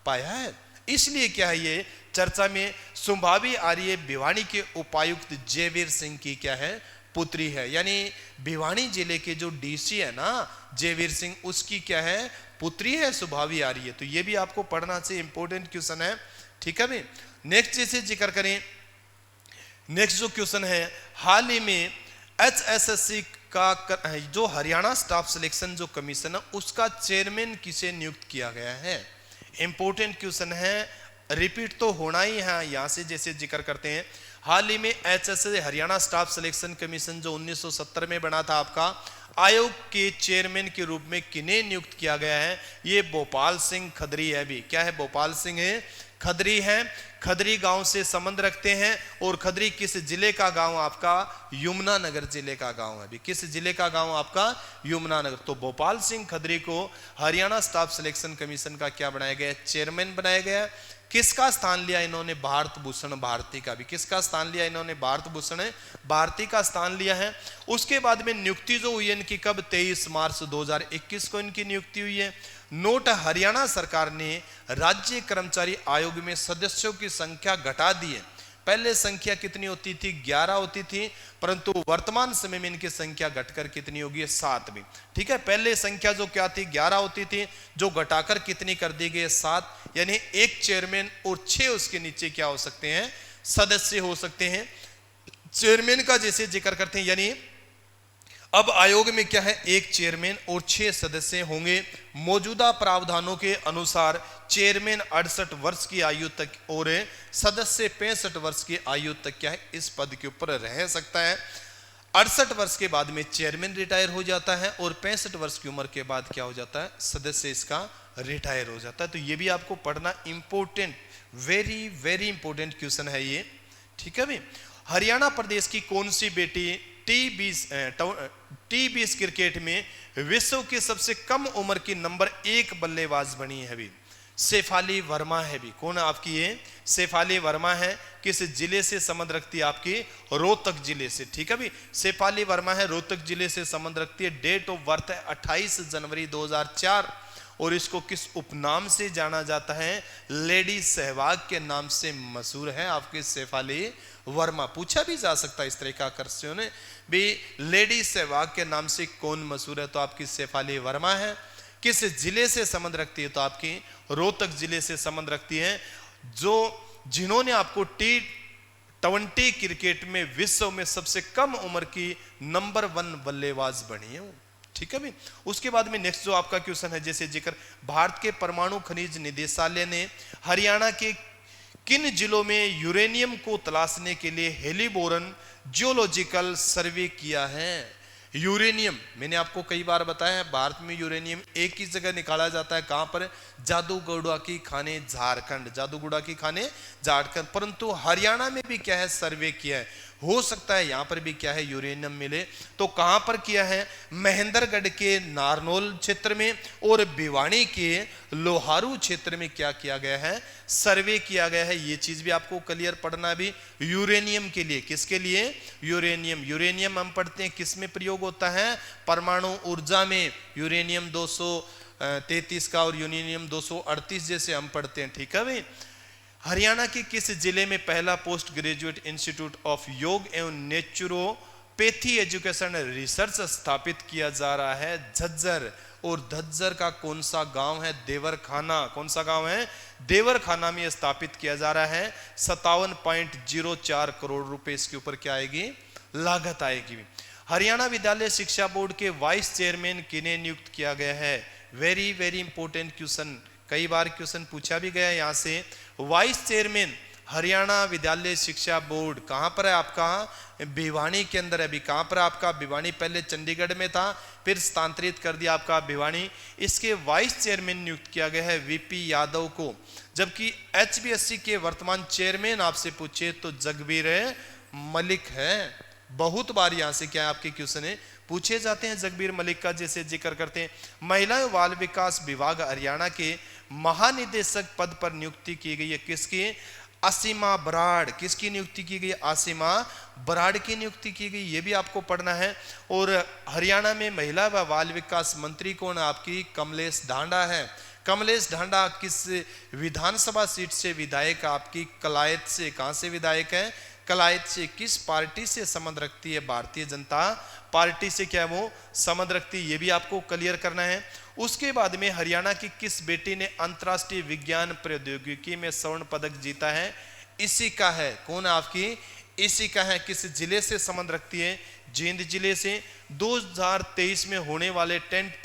पाया है। इसलिए क्या है ये चर्चा में, संभावी आर्य भिवानी के उपायुक्त जयवीर सिंह की क्या है, पुत्री है, यानी भिवानी जिले के जो DC है ना जयवीर सिंह, उसकी क्या है, पुत्री है संभावी आर्य। तो ये भी आपको पढ़ना चाहिए, इंपॉर्टेंट क्वेश्चन है, ठीक है भी। नेक्स्ट जैसे जिक्र करें, नेक्स्ट जो क्वेश्चन है, हाल ही में HSSC का जो हरियाणा स्टाफ सिलेक्शन जो कमीशन है उसका चेयरमैन किसे नियुक्त किया गया है, इंपॉर्टेंट क्वेश्चन है, रिपीट तो होना ही है। यहां से जैसे जिक्र करते हैं, हाल ही में HSSC Haryana staff selection commission जो 1970 में बना था आपका, आयोग के चेयरमैन के रूप में किन्हें नियुक्त किया गया है, ये भोपाल सिंह खदरी है भी, क्या है, भोपाल सिंह खदरी है, खदरी गांव से संबंध रखते हैं। और खदरी किस जिले का गांव आपका, यमुनानगर जिले का गांव है भी, किस जिले का गांव आपका, यमुनानगर। तो भोपाल सिंह खदरी को हरियाणा स्टाफ सिलेक्शन कमीशन का क्या बनाया गया, चेयरमैन बनाया गया। किसका स्थान लिया इन्होंने, भारत भूषण भारती का भी, किसका स्थान लिया इन्होंने, भारत भूषण भारती का स्थान लिया है। उसके बाद में नियुक्ति जो हुई है इनकी कब, 23 मार्च 2021 को इनकी नियुक्ति हुई है। नोट, हरियाणा सरकार ने राज्य कर्मचारी आयोग में सदस्यों की संख्या घटा दी है, पहले संख्या कितनी होती थी? 11 होती थी, परंतु वर्तमान समय में इनकी संख्या घटकर कितनी होगी? 7 भी। ठीक है, पहले संख्या जो क्या थी? 11 होती थी, जो घटाकर कितनी कर दी गई? 7। यानी एक चेयरमैन और 6 उसके नीचे क्या हो सकते हैं? सदस्य हो सकते हैं। चेयरमैन का जैसे जिक्र करते हैं, यानी अब आयोग में क्या है? एक चेयरमैन और 6 सदस्य होंगे। मौजूदा प्रावधानों के अनुसार चेयरमैन 68 वर्ष की आयु तक और सदस्य 65 वर्ष की आयु तक क्या है? इस पद के ऊपर रह सकता है। 68 वर्ष के बाद में चेयरमैन रिटायर हो जाता है और 65 वर्ष की उम्र के बाद क्या हो जाता है? सदस्य इसका रिटायर हो जाता है। तो ये भी आपको पढ़ना important, very very important question है ये। ठीक है भाई। हरियाणा प्रदेश की कौन सी बेटी टी20 क्रिकेट में विश्व की सबसे कम उम्र की नंबर 1 बल्लेबाज बनी है? भी शेफाली वर्मा है। भी कौन आपकी? ये शेफाली वर्मा है। किस जिले से संबंध रखती है? आपकी रोहतक जिले से। ठीक है भी, शेफाली वर्मा है, रोहतक जिले से संबंध रखती है। डेट ऑफ बर्थ है 28 जनवरी 2004 और इसको किस उपनाम से जाना जाता है? लेडी सहवाग के नाम से मशहूर है आपकी शेफाली वर्मा। पूछा भी जा सकता है इस तरह का क्वेश्चन भी, लेडी सहवाग के नाम से कौन मशहूर है? तो आपकी शेफाली वर्मा है। किस जिले से संबंध रखती है? तो आपकी रोहतक जिले से संबंध रखती है। जिन्होंने आपको T20 क्रिकेट में विश्व में सबसे कम उम्र की नंबर 1 बल्लेबाज बनी है। ठीक है भी। उसके बाद में नेक्स्ट जो आपका क्वेश्चन है, जैसे जिक्र, भारत के परमाणु खनिज निदेशालय ने हरियाणा के किन जिलों में यूरेनियम को तलाशने के लिए हेलीबोरन जियोलॉजिकल सर्वे किया है? यूरेनियम मैंने आपको कई बार बताया है, भारत में यूरेनियम एक ही जगह निकाला जाता है। कहां पर? जादूगोड़ा की खाने झारखंड, जादूगोड़ा की खाने झारखंड। परंतु हरियाणा में भी क्या है? सर्वे किया है। हो सकता है यहां पर भी क्या है? यूरेनियम मिले। तो कहां पर किया है? महेंद्रगढ़ के नारनौल क्षेत्र में और भिवानी के लोहारू क्षेत्र में क्या किया गया है? सर्वे किया गया है। ये चीज भी आपको क्लियर पढ़ना भी यूरेनियम के लिए। किसके लिए? यूरेनियम। यूरेनियम हम पढ़ते हैं किस में प्रयोग होता है? परमाणु ऊर्जा में। यूरेनियम 233 का और यूरेनियम 238 जैसे हम पढ़ते हैं। ठीक है भाई। हरियाणा के किस जिले में पहला पोस्ट ग्रेजुएट इंस्टीट्यूट ऑफ योग एवं नेचुरोपैथी एजुकेशन रिसर्च स्थापित किया जा रहा है? झज्जर। और झज्जर का कौन सा गांव है? देवरखाना। कौन सा गांव है? देवरखाना में स्थापित किया जा रहा है। 57.04 करोड़ रुपए इसके ऊपर क्या आएगी? लागत आएगी। हरियाणा विद्यालय शिक्षा बोर्ड के वाइस चेयरमैन किन्हें नियुक्त किया गया है? वेरी वेरी इंपॉर्टेंट क्वेश्चन, कई बार क्वेश्चन पूछा भी गया यहाँ से। वाइस चेयरमैन हरियाणा विद्यालय शिक्षा बोर्ड कहां पर है? आपका भिवानी के अंदर है। अभी कहां पर? आपका भिवानी, पहले चंडीगढ़ में था, फिर स्थानांतरित कर दिया आपका भिवानी। इसके वाइस चेयरमैन नियुक्त किया गया है वीपी यादव को। जबकि HBSC के वर्तमान चेयरमैन आपसे पूछे तो जगबीर मलिक है। बहुत बार यहां से क्या है आपके क्वेश्चन है पूछे जाते हैं जगबीर मलिक का। जैसे जिक्र करते हैं, महिला एवं बाल विकास विभाग हरियाणा के महानिदेशक पद पर नियुक्ति की गई है। किसकी? असीमा बराड़। किसकी नियुक्ति की गई? असीमा बराड़ की नियुक्ति की गई। ये भी आपको पढ़ना है। और हरियाणा में महिला व बाल विकास मंत्री कौन? आपकी कमलेश ढांडा है। कमलेश ढांडा किस विधानसभा सीट से विधायक? आपकी कलायत से। कहां से विधायक है? कलायत से। किस पार्टी से संबंध रखती है? भारतीय जनता पार्टी से क्या वो संबंध रखती है। ये भी आपको क्लियर करना है। उसके बाद में हरियाणा की किस बेटी ने अंतर्राष्ट्रीय विज्ञान प्रौद्योगिकी में स्वर्ण पदक जीता है? इसी का है। कौन आपकी? इसी का है। किस जिले से संबंध रखती है? जींद जिले से। 2023 में होने वाले टेंट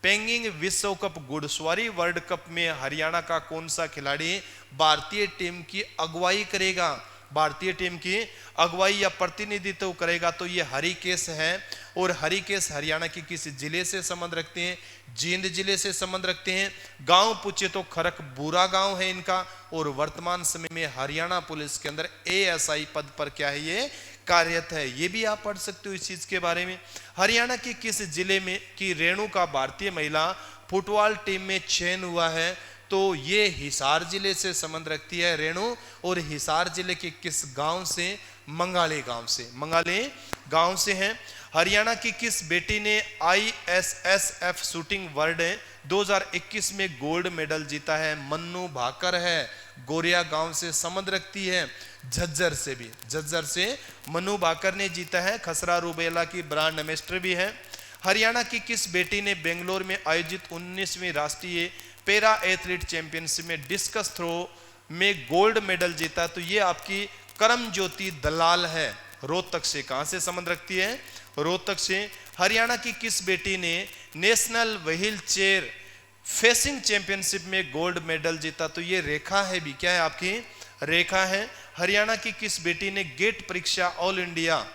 पेंगिंग विश्व कप घुड़सवारी वर्ल्ड कप में हरियाणा का कौन सा खिलाड़ी भारतीय टीम की अगुवाई करेगा? भारतीय टीम की अगुवाई या प्रतिनिधित्व करेगा? तो ये हरिकेश है। और हरिकेश हरियाणा की किस जिले से संबंध रखते हैं? जींद जिले से संबंध रखते हैं। गांव पूछे तो खरकबूरा गांव है इनका। और वर्तमान समय में हरियाणा पुलिस के अंदर ASI पद पर क्या है? ये कार्यरत है। ये भी आप पढ़ सकते हो इस चीज के बारे में। हरियाणा के किस जिले में की रेणु का भारतीय महिला फुटबॉल टीम में चयन हुआ है? तो ये हिसार जिले से संबंध रखती है रेणु। और हिसार जिले के किस गांव से? मंगाले गांव से। मंगाले गांव से हैं। हरियाणा की किस बेटी ने ISSF शूटिंग वर्ल्ड 2021 में गोल्ड मेडल जीता है? मन्नू भाकर है। गोरिया गांव से संबंध रखती है। झज्जर से भी, झज्जर से मनु भाकर ने जीता है। खसरा रूबेला की ब्रांड एम्बेसडर भी है। हरियाणा की किस बेटी ने बेंगलोर में आयोजित 19वीं राष्ट्रीय पैरा एथलीट चैंपियनशिप में डिस्कस थ्रो में गोल्ड मेडल जीता? तो ये आपकी करम ज्योति दलाल है, रोहतक से। कहां से संबंध रखती है? रोहतक से। हरियाणा की किस बेटी ने national wheel chair facing championship में गोल्ड मेडल जीता? तो ये रेखा है भी, क्या है आपकी? रेखा है। हरियाणा की किस बेटी ने गेट परीक्षा ऑल इंडिया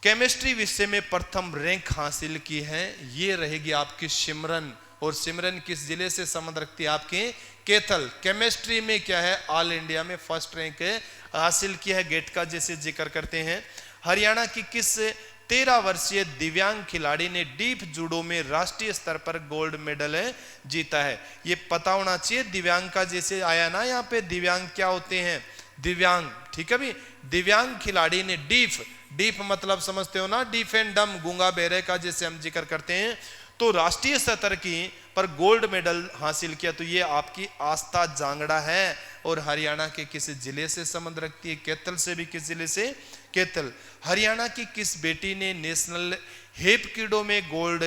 केमिस्ट्री विषय में प्रथम रैंक हासिल की है? ये रहेगी आपकी सिमरन। और सिमरन किस जिले से संबंध रखती है? आपके कैथल। केमिस्ट्री में क्या है? ऑल इंडिया में फर्स्ट रैंक हासिल किया है गेट का, जैसे जिक्र करते हैं। हरियाणा की किस 13 वर्षीय दिव्यांग खिलाड़ी ने डीप जूडो में राष्ट्रीय स्तर पर गोल्ड मेडल जीता है? ये पता होना चाहिए। दिव्यांग का जैसे आया ना यहाँ पे, दिव्यांग क्या होते हैं? दिव्यांग, ठीक है भी। दिव्यांग खिलाड़ी ने डीप मतलब समझते हो ना, डीफ एंड डम, गूंगा बहरे का जैसे हम जिक्र करते हैं, तो राष्ट्रीय स्तर की पर गोल्ड मेडल हासिल किया। तो ये आपकी आस्था जांगड़ा है। और हरियाणा के किस जिले से संबंध रखती है? कैथल से भी। किस जिले से? कैथल। हरियाणा की किस बेटी ने नेशनल हेपकिडो में गोल्ड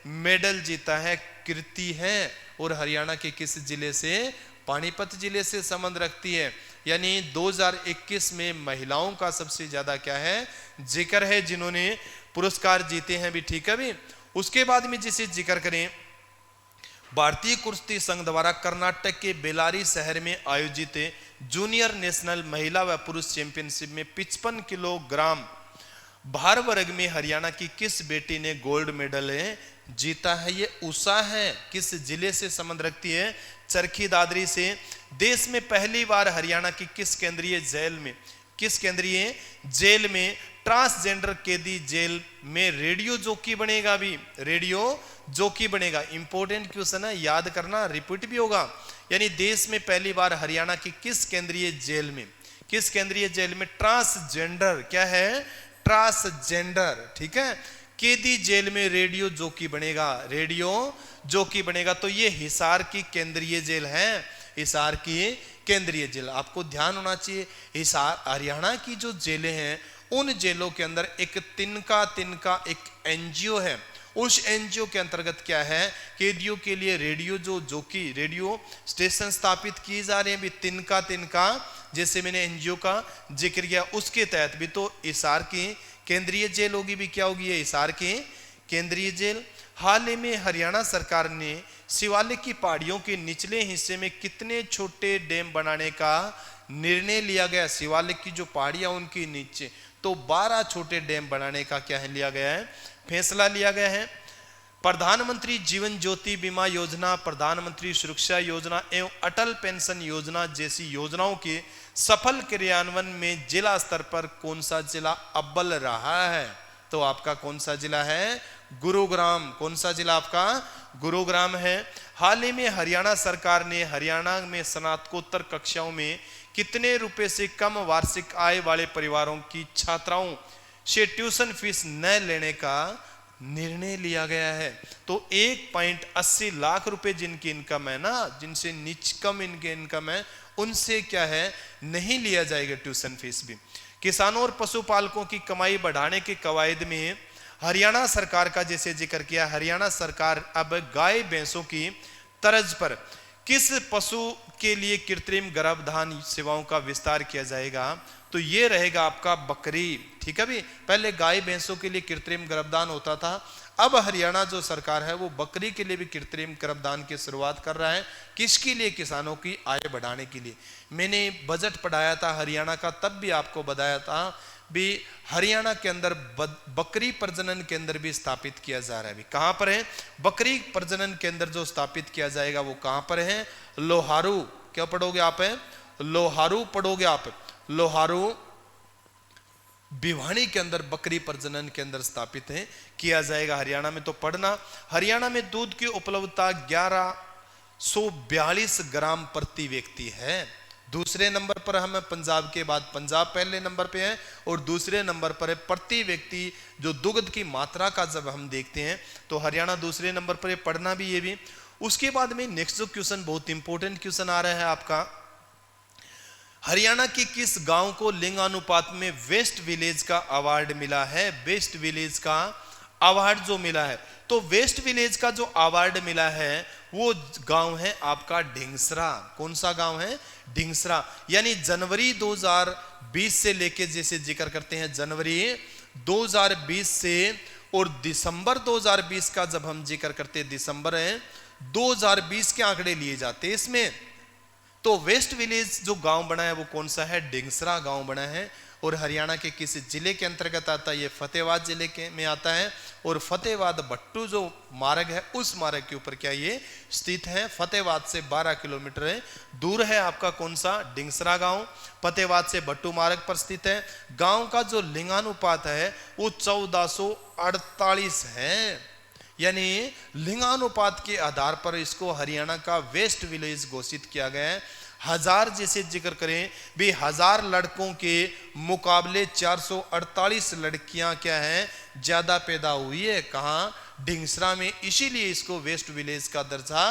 मेडल जीता है? कीर्ति है। और हरियाणा के किस जिले से? पानीपत जिले से संबंध रखती है। यानी 2021 में महिलाओं का सबसे ज्यादा क्या है? जिक्र है, जिन्होंने पुरस्कार जीते हैं भी, ठीक है भी। उसके बाद में जिसे जिक्र करें, भारतीय कुश्ती संघ द्वारा कर्नाटक के बेलारी शहर में आयोजित जूनियर नेशनल महिला व पुरुष चैंपियनशिप में 55 किलोग्राम भार वर्ग में हरियाणा की किस बेटी ने गोल्ड मेडल जीता है? ये उषा है। किस जिले से संबंध रखती है? चरखी दादरी से। देश में पहली बार हरियाणा की किस केंद्रीय जेल में ट्रांसजेंडर कैदी जेल में रेडियो जॉकी बनेगा? भी रेडियो जॉकी बनेगा। इंपॉर्टेंट क्वेश्चन है, याद करना, रिपीट भी होगा। यानी देश में पहली बार हरियाणा की किस केंद्रीय जेल में ट्रांसजेंडर, क्या है? ट्रांसजेंडर, ठीक है, कैदी जेल में रेडियो जॉकी बनेगा। तो ये हिसार की केंद्रीय जेल है, हिसार की केंद्रीय जेल। आपको ध्यान होना चाहिए, हिसार हरियाणा की जो जेलें हैं, उन जेलों के अंदर एक तिनका एक एनजीओ है। उस एनजीओ के अंतर्गत क्या है? कैदियों के लिए रेडियो स्टेशन स्थापित किए जा रहे हैं भी। तिनका जैसे मैंने एनजीओ का जिक्र किया, उसके तहत भी तो हिसार की केंद्रीय जेल होगी भी। क्या होगी ये? हिसार की केंद्रीय जेल। हाल ही में हरियाणा सरकार ने शिवालिक की पहाड़ियों के निचले हिस्से में कितने छोटे डैम बनाने का निर्णय लिया गया? शिवालिक की जो पहाड़ियां उनके नीचे तो 12 छोटे डैम बनाने का क्या है? लिया गया है, फैसला लिया गया है। प्रधानमंत्री जीवन ज्योति बीमा योजना, प्रधानमंत्री सुरक्षा योजना एवं अटल पेंशन योजना जैसी योजनाओं के सफल क्रियान्वयन में जिला स्तर पर कौन सा जिला अव्वल रहा है? तो आपका कौन सा जिला है? गुरुग्राम। कौन सा जिला आपका? गुरुग्राम है। हाल ही में हरियाणा सरकार ने हरियाणा में स्नातकोत्तर कक्षाओं में कितने रुपए से कम वार्षिक आय वाले परिवारों की छात्राओं से ट्यूशन फीस न लेने का निर्णय लिया गया है? तो 1.80 लाख रुपए जिनकी इनकम है ना, जिनसे कम इनके इनकम है, उनसे क्या है? नहीं लिया जाएगा ट्यूशन फीस भी। किसानों और पशुपालकों की कमाई बढ़ाने के कवायद में हरियाणा सरकार का जैसे जिक्र किया, हरियाणा सरकार अब गाय भैंसों की तर्ज पर किस पशु के लिए कृत्रिम गर्भधान सेवाओं का विस्तार किया जाएगा? तो ये रहेगा आपका बकरी, ठीक है भी। पहले गाय भैंसों के लिए कृत्रिम गर्भधान होता था, अब हरियाणा जो सरकार है वो बकरी के लिए भी कृत्रिम गर्भधान की शुरुआत कर रहा है। किसके लिए? किसानों की आय बढ़ाने के लिए। मैंने बजट पढ़ाया था हरियाणा का, तब भी आपको बताया था भी हरियाणा के अंदर बकरी प्रजनन केंद्र भी स्थापित किया जा रहा है। कहां पर है? बकरी प्रजनन केंद्र जो स्थापित किया जाएगा वो कहां पर है? लोहारू। क्या पढ़ोगे आप? लोहारू पढ़ोगे आप। लोहारू भिवानी के अंदर बकरी प्रजनन केंद्र स्थापित है, किया जाएगा हरियाणा में। तो पढ़ना, हरियाणा में दूध की उपलब्धता 1142 ग्राम प्रति व्यक्ति है। दूसरे नंबर पर हमें पंजाब के बाद, पंजाब पहले नंबर पे है और दूसरे नंबर पर है प्रति व्यक्ति जो दुग्ध की मात्रा का जब हम देखते हैं तो हरियाणा दूसरे नंबर पर है। पढ़ना भी ये भी। उसके बाद में नेक्स्ट जो क्वेश्चन बहुत इंपॉर्टेंट क्वेश्चन आ रहा है आपका, हरियाणा के किस गांव को लिंगानुपात में वेस्ट विलेज का अवार्ड मिला है? वेस्ट विलेज का अवार्ड जो मिला है, तो वेस्ट विलेज का जो अवार्ड मिला है वो गांव है आपका ढिंगसरा। कौन सा गांव है? ढिंगसरा। यानी जनवरी 2020 से लेके, जैसे जिक्र करते हैं जनवरी 2020 से और दिसंबर 2020 का जब हम जिक्र करते हैं, दिसंबर 2020 के आंकड़े लिए जाते हैं इसमें, तो वेस्ट विलेज जो गांव बना है वो कौन सा है? ढिंगसरा गांव बना है। और हरियाणा के किस जिले के अंतर्गत आता है? ये फतेहाबाद जिले के में आता है। और फतेहाबाद भट्टू जो मार्ग है उस मार्ग के ऊपर क्या ये स्थित है? फतेहाबाद से 12 किलोमीटर दूर है आपका कौन सा? ढिंगसरा गांव फतेहाबाद से भट्टू मार्ग पर स्थित है। गांव का जो लिंगानुपात है वो 1448 है। यानी लिंगानुपात के आधार पर इसको हरियाणा का वेस्ट विलेज घोषित किया गया है। 1000 जैसे जिक्र करें भी, 1000 लड़कों के मुकाबले 448 लड़कियां क्या है? ज्यादा पैदा हुई है। कहां? ढिंगसरा में। इसीलिए इसको वेस्ट विलेज का दर्जा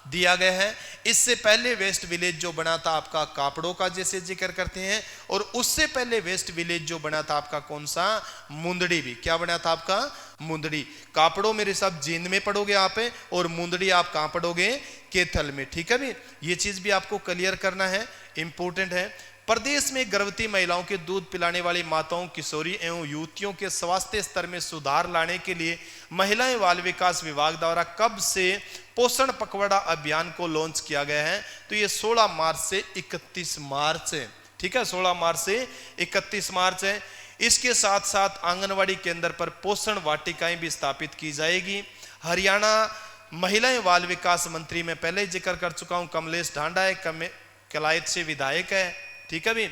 दिया गया है। इससे पहले वेस्ट विलेज जो बना था आपका कापड़ों का, जैसे जिक्र करते हैं, और उससे पहले वेस्ट विलेज जो बना था आपका कौन सा? मुंदड़ी भी। क्या बना था आपका? मुंदड़ी। कापड़ों मेरे साथ जींद में पढ़ोगे आप, और मुंदड़ी आप कहां पढ़ोगे? कैथल में। ठीक है भी, ये चीज भी आपको क्लियर करना है, इंपॉर्टेंट है। प्रदेश में गर्भवती महिलाओं के दूध पिलाने वाली माताओं, किशोरी एवं युवतियों के स्वास्थ्य स्तर में सुधार लाने के लिए महिला एवं बाल विकास विभाग द्वारा कब से पोषण पखवाड़ा अभियान को लॉन्च किया गया है? तो ये 16 मार्च से 31 मार्च है। ठीक है, 16 मार्च से 31 मार्च है। इसके साथ साथ आंगनवाड़ी केंद्र पर पोषण वाटिकाएं भी स्थापित की जाएगी। हरियाणा महिला एवं बाल विकास मंत्री मैं पहले जिक्र कर चुका हूं, कमलेश ढांडा है, कलायत से विधायक है। ठीक है भी,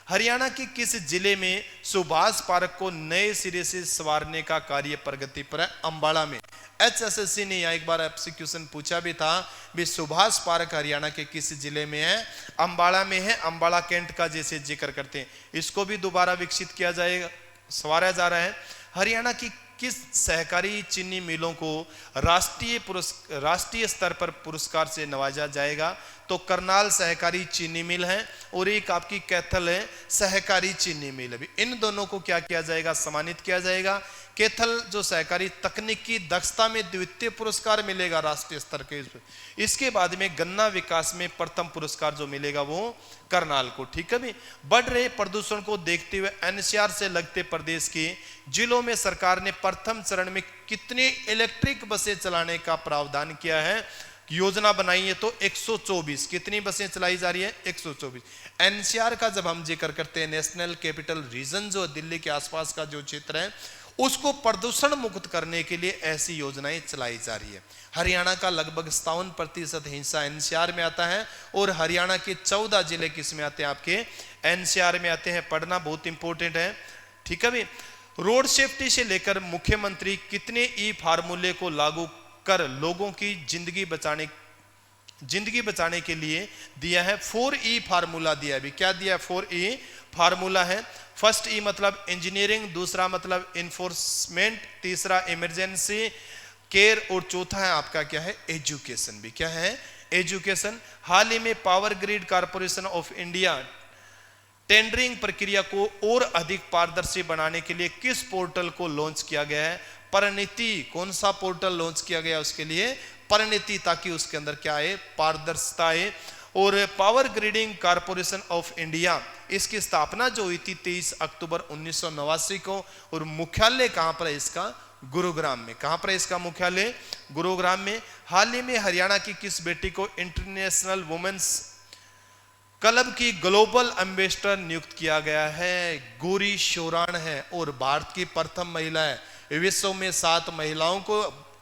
हरियाणा के किस जिले में सुभाष पार्क को नए सिरे से संवारने का कार्य प्रगति पर है? अंबाला में। HSSC ने यहाँ एक बार आपसे क्वेश्चन पूछा भी था भी, सुभाष पार्क हरियाणा के किस जिले में है? अंबाला में है। अंबाला कैंट का जैसे जिक्र करते हैं, इसको भी दोबारा विकसित किया जाएगा, संवारा जा रहा है। हरियाणा की किस सहकारी चीनी मिलों को राष्ट्रीय स्तर पर पुरस्कार से नवाजा जाएगा? तो करनाल सहकारी चीनी मिल है और एक आपकी कैथल है सहकारी चीनी मिल है। इन दोनों को क्या किया जाएगा? सम्मानित किया जाएगा। कैथल जो सहकारी तकनीकी दक्षता में द्वितीय पुरस्कार मिलेगा राष्ट्रीय स्तर के। इसके बाद में गन्ना विकास में प्रथम पुरस्कार जो मिलेगा वो करनाल को। ठीक है भी, बढ़ रहे प्रदूषण को देखते हुए NCR से लगते प्रदेश के जिलों में सरकार ने प्रथम चरण में कितने इलेक्ट्रिक बसें चलाने का प्रावधान किया है? योजना बनाई है तो 124। कितनी बसें चलाई जा रही है? 124। NCR का जब हम जिक्र करते हैं, नेशनल कैपिटल रीजन जो दिल्ली के आसपास का जो क्षेत्र है, उसको प्रदूषण मुक्त करने के लिए ऐसी योजनाएं चलाई जा रही है। हरियाणा का लगभग 57% हिस्सा NCR में आता है और हरियाणा के 14 जिले किस में आते हैं? आपके NCR में आते हैं। पढ़ना बहुत इंपॉर्टेंट है। ठीक है भी, रोड सेफ्टी से लेकर मुख्यमंत्री कितने फार्मूले को लागू कर लोगों की जिंदगी बचाने के लिए दिया है? 4E फार्मूला दिया है। क्या दिया है? 4E फार्मूला है। फर्स्ट E मतलब इंजीनियरिंग, दूसरा मतलब इन्फोर्समेंट, तीसरा इमरजेंसी केयर और चौथा है आपका क्या है? एजुकेशन भी। क्या है? एजुकेशन। हाल ही में power grid corporation of India tendering प्रक्रिया को और अधिक पारदर्शी बनाने के लिए किस पोर्टल को लॉन्च किया गया है? परिणति। कौन सा पोर्टल लॉन्च किया गया उसके लिए? परिणति, ताकि उसके अंदर क्या है? पारदर्शिता है। और पावर ग्रिडिंग कॉर्पोरेशन ऑफ इंडिया, इसकी स्थापना जो हुई थी 23 अक्टूबर 1989 को, और मुख्यालय कहां पर है इसका? गुरुग्राम में। कहां पर है इसका मुख्यालय? गुरुग्राम में। हाल ही में हरियाणा की किस बेटी को इंटरनेशनल वुमेन्स क्लब की ग्लोबल एम्बेसडर नियुक्त किया गया है? गौरी शोराण है और भारत की प्रथम महिला है। विश्व में 7 महिलाओं को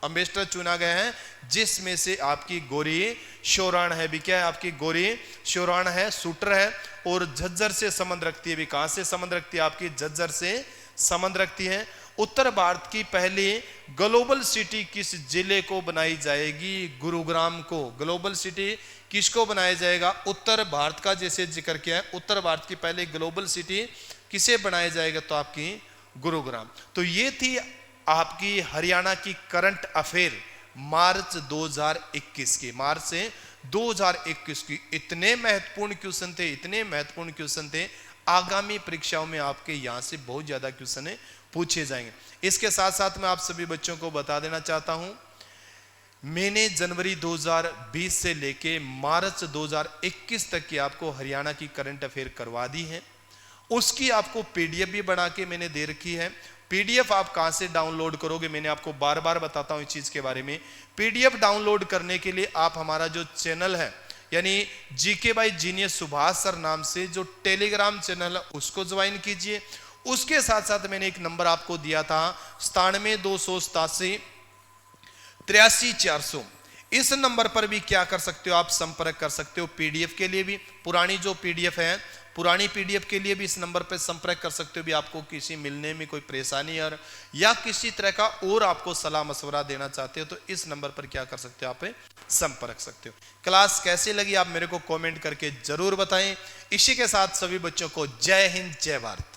एम्बेसडर चुना गया है, जिसमें से आपकी गौरी शोराण है भी। क्या है? आपकी गौरी शोराण है, शूटर है और झज्जर से संबंध रखती है भी। कहां से संबंध रखती है? आपकी झज्जर से संबंध रखती है। उत्तर भारत की पहली ग्लोबल सिटी किस जिले को बनाई जाएगी? गुरुग्राम को। ग्लोबल सिटी किसको बनाया जाएगा? उत्तर भारत का जैसे जिक्र किया है, उत्तर भारत की पहले ग्लोबल सिटी किसे बनाया जाएगा? तो आपकी गुरुग्राम। तो ये थी आपकी हरियाणा की करंट अफेयर मार्च 2021 की। मार्च से 2021 की इतने महत्वपूर्ण क्वेश्चन थे, आगामी परीक्षाओं में आपके यहां से बहुत ज्यादा क्वेश्चन पूछे जाएंगे। इसके साथ साथ मैं आप सभी बच्चों को बता देना चाहता हूं, मैंने जनवरी 2020 से लेके मार्च 2021 तक की आपको हरियाणा की करंट अफेयर करवा दी है। उसकी आपको पीडीएफ भी बना के मैंने दे रखी है। पीडीएफ आप कहां से डाउनलोड करोगे, मैंने आपको बार बार बताता हूं इस चीज के बारे में। पीडीएफ डाउनलोड करने के लिए आप हमारा जो चैनल है, यानी GK by genius Subhash sir नाम से जो टेलीग्राम चैनल है, उसको ज्वाइन कीजिए। उसके साथ साथ मैंने एक नंबर आपको दिया था 97 287 83 400, इस नंबर पर भी क्या कर सकते हो, आप संपर्क कर सकते हो। पीडीएफ के लिए भी पुरानी जो पीडीएफ है, पुरानी पीडीएफ के लिए भी इस नंबर पर संपर्क कर सकते हो। भी आपको किसी मिलने में कोई परेशानी और या किसी तरह का और आपको सलाह मशवरा देना चाहते हो तो इस नंबर पर क्या कर सकते हो, आप संपर्क सकते हो। क्लास कैसी लगी आप मेरे को कमेंट करके जरूर बताएं। इसी के साथ सभी बच्चों को जय हिंद, जय भारत।